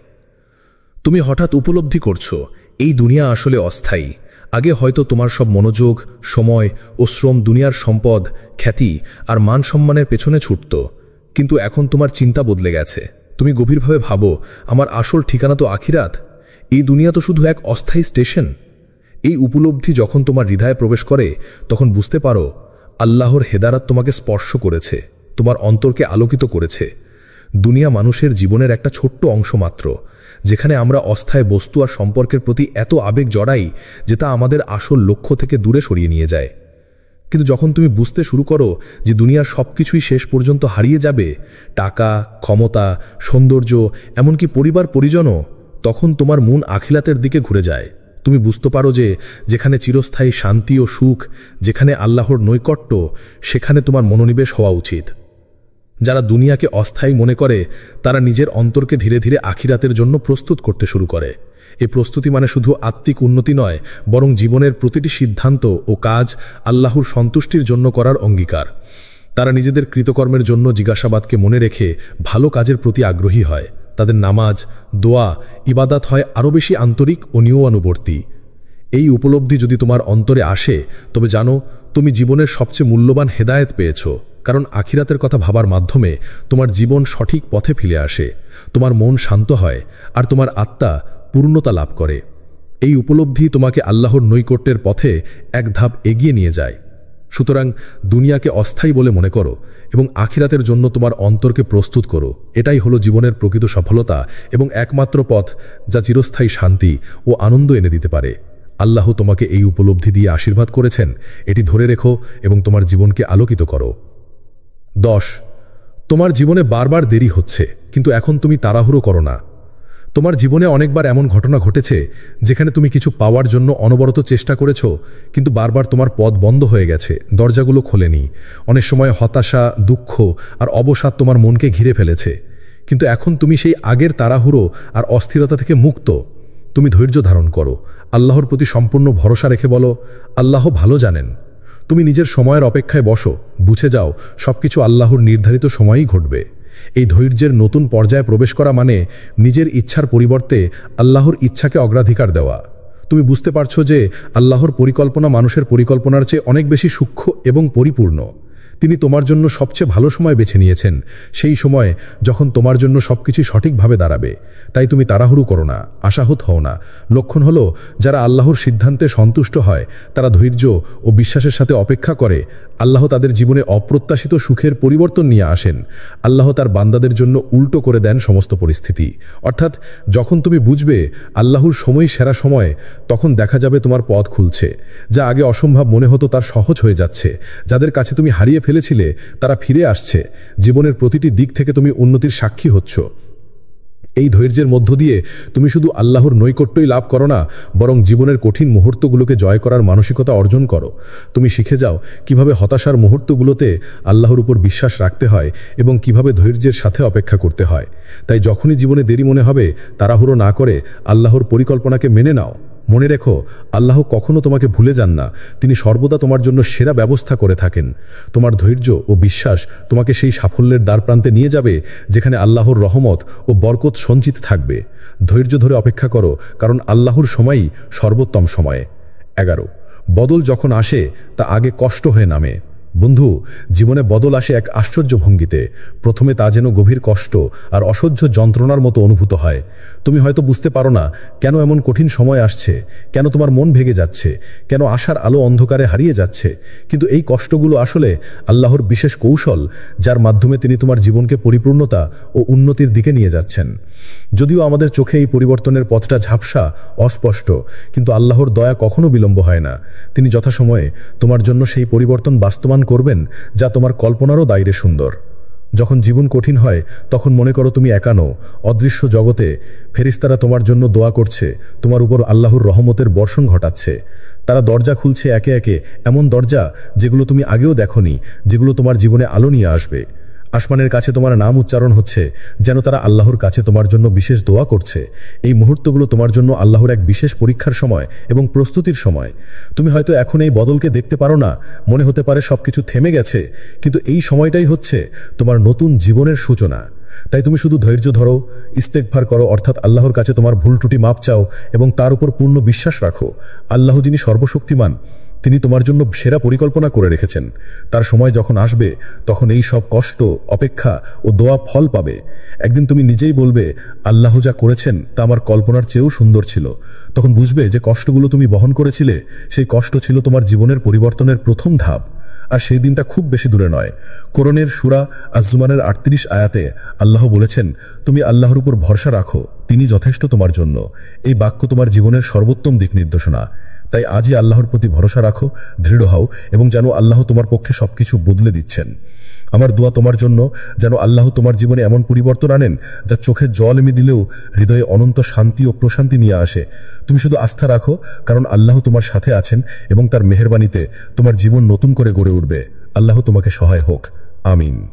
তুমি হঠাৎ উপলব্ধি করছো এই দুনিয়া আসলে অস্থায়ী। আগে হয়তো তোমার সব মনোযোগ, সময় ও শ্রম দুনিয়ার সম্পদ, খ্যাতি আর মান সম্মানের পেছনে ছুটত, কিন্তু এখন তোমার চিন্তা বদলে গেছে। তুমি গভীরভাবে ভাবো, আমার আসল ঠিকানা তো আখিরাত। এই দুনিয়া তো শুধু এক অস্থায়ী স্টেশন। এই উপলব্ধি যখন তোমার হৃদয়ে প্রবেশ করে, তখন বুঝতে পারো আল্লাহর হেদারাত তোমাকে স্পর্শ করেছে, তোমার অন্তরকে আলোকিত করেছে। দুনিয়া মানুষের জীবনের একটা ছোট্ট অংশ মাত্র, যেখানে আমরা অস্থায়ী বস্তু আর সম্পর্কের প্রতি এত আবেগ জড়াই যে তা আমাদের আসল লক্ষ্য থেকে দূরে সরিয়ে নিয়ে যায়। কিন্তু যখন তুমি বুঝতে শুরু করো যে দুনিয়ার সব কিছুই শেষ পর্যন্ত হারিয়ে যাবে, টাকা, ক্ষমতা, সৌন্দর্য, এমনকি পরিবার পরিজনও, তখন তোমার মন আখিরাতের দিকে ঘুরে যায়। তুমি বুঝতে পারো যে যেখানে চিরস্থায়ী শান্তি ও সুখ, যেখানে আল্লাহর নৈকট্য, সেখানে তোমার মনোনিবেশ হওয়া উচিত। যারা দুনিয়াকে অস্থায়ী মনে করে, তারা নিজের অন্তরকে ধীরে ধীরে আখিরাতের জন্য প্রস্তুত করতে শুরু করে। এই প্রস্তুতি মানে শুধু আত্মিক উন্নতি নয়, বরং জীবনের প্রতিটি সিদ্ধান্ত ও কাজ আল্লাহর সন্তুষ্টির জন্য করার অঙ্গীকার। তারা নিজেদের কৃতকর্মের জন্য জিজ্ঞাসাবাদকে মনে রেখে ভালো কাজের প্রতি আগ্রহী হয়। তাদের নামাজ, দোয়া, ইবাদাত হয় আরও বেশি আন্তরিক ও নিয়মানুবর্তী। এই উপলব্ধি যদি তোমার অন্তরে আসে, তবে জানো তুমি জীবনের সবচেয়ে মূল্যবান হেদায়েত পেয়েছ। কারণ আখিরাতের কথা ভাবার মাধ্যমে তোমার জীবন সঠিক পথে ফিরে আসে, তোমার মন শান্ত হয় আর তোমার আত্মা পূর্ণতা লাভ করে। এই উপলব্ধি তোমাকে আল্লাহর নৈকট্যের পথে এক ধাপ এগিয়ে নিয়ে যায়। সুতরাং দুনিয়াকে অস্থায়ী বলে মনে করো এবং আখিরাতের জন্য তোমার অন্তরকে প্রস্তুত করো। এটাই হলো জীবনের প্রকৃত সফলতা এবং একমাত্র পথ যা চিরস্থায়ী শান্তি ও আনন্দ এনে দিতে পারে। আল্লাহ তোমাকে এই উপলব্ধি দিয়ে আশীর্বাদ করেছেন। এটি ধরে রেখো এবং তোমার জীবনকে আলোকিত করো। 10. তোমার জীবনে বারবার দেরি হচ্ছে, কিন্তু এখন তুমি তাড়াহুড়ো করো না। তোমার জীবনে অনেকবার এমন ঘটনা ঘটেছে যেখানে তুমি কিছু পাওয়ার জন্য অনবরত চেষ্টা করেছো, কিন্তু বারবার তোমার পথ বন্ধ হয়ে গেছে, দরজাগুলো খোলেনি। অনেক সময় হতাশা, দুঃখ আর অবসাদ তোমার মনকে ঘিরে ফেলেছে। কিন্তু এখন তুমি সেই আগের তাড়াহুড়ো আর অস্থিরতা থেকে মুক্ত। তুমি ধৈর্য ধারণ করো, আল্লাহর প্রতি সম্পূর্ণ ভরসা রেখে বলো, আল্লাহ ভালো জানেন। তুমি নিজের সময়ের অপেক্ষায় বসো, বুঝে যাও সবকিছু আল্লাহর নির্ধারিত সময়ই ঘটবে। এই ধৈর্যের নতুন পর্যায়ে প্রবেশ করা মানে নিজের ইচ্ছার পরিবর্তে আল্লাহর ইচ্ছাকে অগ্রাধিকার দেওয়া। তুমি বুঝতে পারছো যে আল্লাহর পরিকল্পনা মানুষের পরিকল্পনার চেয়ে অনেক বেশি সূক্ষ্ম এবং পরিপূর্ণ। তিনি তোমার জন্য সবচেয়ে ভালো সময় বেছে নিয়েছেন, সেই সময় যখন তোমার জন্য সবকিছু সঠিকভাবে দাঁড়াবে। তাই তুমি তাড়াহুড়ো করো না, আশাহত হও না। লক্ষণ হলো যারা আল্লাহর সিদ্ধান্তে সন্তুষ্ট হয়, তারা ধৈর্য ও বিশ্বাসের সাথে অপেক্ষা করে। আল্লাহ তাদের জীবনে অপ্রত্যাশিত সুখের পরিবর্তন নিয়ে আসেন। আল্লাহ তার বান্দাদের জন্য উল্টো করে দেন সমস্ত পরিস্থিতি। অর্থাৎ যখন তুমি বুঝবে আল্লাহর সময় সেরা সময়, তখন দেখা যাবে তোমার পথ খুলছে। যা আগে অসম্ভব মনে হতো তার সহজ হয়ে যাচ্ছে। যাদের কাছে তুমি হারিয়ে ফেলেছিলে তারা ফিরে আসছে। জীবনের প্রতিটি দিক থেকে তুমি উন্নতির সাক্ষী হচ্ছ। এই ধৈর্যের মধ্য দিয়ে তুমি শুধু আল্লাহর নৈকট্যই লাভ করো না, বরং জীবনের কঠিন মুহূর্তগুলোকে জয় করার মানসিকতা অর্জন করো। তুমি শিখে যাও কিভাবে হতাশার মুহূর্তগুলোতে আল্লাহর উপর বিশ্বাস রাখতে হয় এবং কিভাবে ধৈর্যের সাথে অপেক্ষা করতে হয়। তাই যখনই জীবনে দেরি মনে হবে, তাড়াহুড়ো না করে আল্লাহর পরিকল্পনাকে মেনে নাও। মনে রেখো, আল্লাহ কখনো তোমাকে ভুলে যান না। তিনি সর্বদা তোমার জন্য সেরা ব্যবস্থা করে থাকেন। তোমার ধৈর্য ও বিশ্বাস তোমাকে সেই সাফল্যের দ্বারপ্রান্তে নিয়ে যাবে যেখানে আল্লাহর রহমত ও বরকত সঞ্চিত থাকবে। ধৈর্য ধরে অপেক্ষা করো, কারণ আল্লাহর সময়ই সর্বোত্তম সময়। 11. বদল যখন আসে তা আগে কষ্ট হয়ে নামে, বন্ধু, জীবনে বদল আসে এক আশ্চর্য ভঙ্গিতে। প্রথমে তা যেন গভীর কষ্ট আর অসহ্য যন্ত্রণার মতো অনুভূত হয়। তুমি হয়তো বুঝতে পারো না কেন এমন কঠিন সময় আসছে, কেন তোমার মন ভেঙে যাচ্ছে, কেন আশার আলো অন্ধকারে হারিয়ে যাচ্ছে। কিন্তু এই কষ্টগুলো আসলে আল্লাহর বিশেষ কৌশল, যার মাধ্যমে তিনি তোমার জীবনকে পরিপূর্ণতা ও উন্নতির দিকে নিয়ে যাচ্ছেন। যদিও আমাদের চোখে এই পরিবর্তনের পথটা ঝাপসা, অস্পষ্ট, কিন্তু আল্লাহর দয়া কখনো বিলম্ব হয় না। তিনি যথাসময়ে তোমার জন্য সেই পরিবর্তন বাস্তবায়ন করবেন, যা তোমার কল্পনারও দায়রে সুন্দর। যখন জীবন কঠিন হয় তখন মনে করো তুমি একা নও। অদৃশ্য জগতে ফেরেশতারা তোমার জন্য দোয়া করছে, তোমার উপর আল্লাহর রহমতের বর্ষণ ঘটাচ্ছে। তারা দরজা খুলছে একে একে, এমন দরজা যেগুলো তুমি আগেও দেখোনি, যেগুলো তোমার জীবনে আলো নিয়ে আসবে। আসমানের কাছে তোমার নাম উচ্চারণ হচ্ছে, যেন তারা আল্লাহর কাছে তোমার জন্য বিশেষ দোয়া করছে। এই মুহূর্তগুলো তোমার জন্য আল্লাহর এক বিশেষ পরীক্ষার সময় এবং প্রস্তুতির সময়। তুমি হয়তো এখন এই বদলকে দেখতে পারো না, মনে হতে পারে সবকিছু থেমে গেছে, কিন্তু এই সময়টাই হচ্ছে তোমার নতুন জীবনের সূচনা। তাই তুমি শুধু ধৈর্য ধরো, ইস্তেগফার করো, অর্থাৎ আল্লাহর কাছে তোমার ভুল ত্রুটি মাপ চাও এবং তার উপর পূর্ণ বিশ্বাস রাখো। আল্লাহ যিনি সর্বশক্তিমান, তিনি তোমার জন্য সেরা পরিকল্পনা করে রেখেছেন। তার সময় যখন আসবে তখন এই সব কষ্ট, অপেক্ষা ও দোয়া ফল পাবে। একদিন তুমি নিজেই বলবে, আল্লাহ যা করেছেন তা আমার কল্পনার চেয়েও সুন্দর ছিল। তখন বুঝবে যে কষ্টগুলো তুমি বহন করেছিলে, সেই কষ্ট ছিল তোমার জীবনের পরিবর্তনের প্রথম ধাপ। আর সেই দিনটা খুব বেশি দূরে নয়। কোরআনের সূরা আজ-জুমারের ৩৮ আয়াতে আল্লাহ বলেছেন, তুমি আল্লাহর উপর ভরসা রাখো, তিনি যথেষ্ট তোমার জন্য। এই বাক্য তোমার জীবনের সর্বোত্তম দিক নির্দেশনা। তাই আজই আল্লাহর প্রতি ভরসা রাখো, দৃঢ় হও এবং যেন আল্লাহ তোমার পক্ষে সবকিছু বদলে দিচ্ছেন। আমার দোয়া তোমার জন্য, যেন আল্লাহ তোমার জীবনে এমন পরিবর্তন আনেন যা চোখে জল এনে দিলেও হৃদয়ে অনন্ত শান্তি ও প্রশান্তি নিয়ে আসে। তুমি শুধু আস্থা রাখো, কারণ আল্লাহ তোমার সাথে আছেন এবং তার মেহেরবানিতে তোমার জীবন নতুন করে গড়ে উঠবে। আল্লাহ তোমাকে সহায় হোক। আমিন।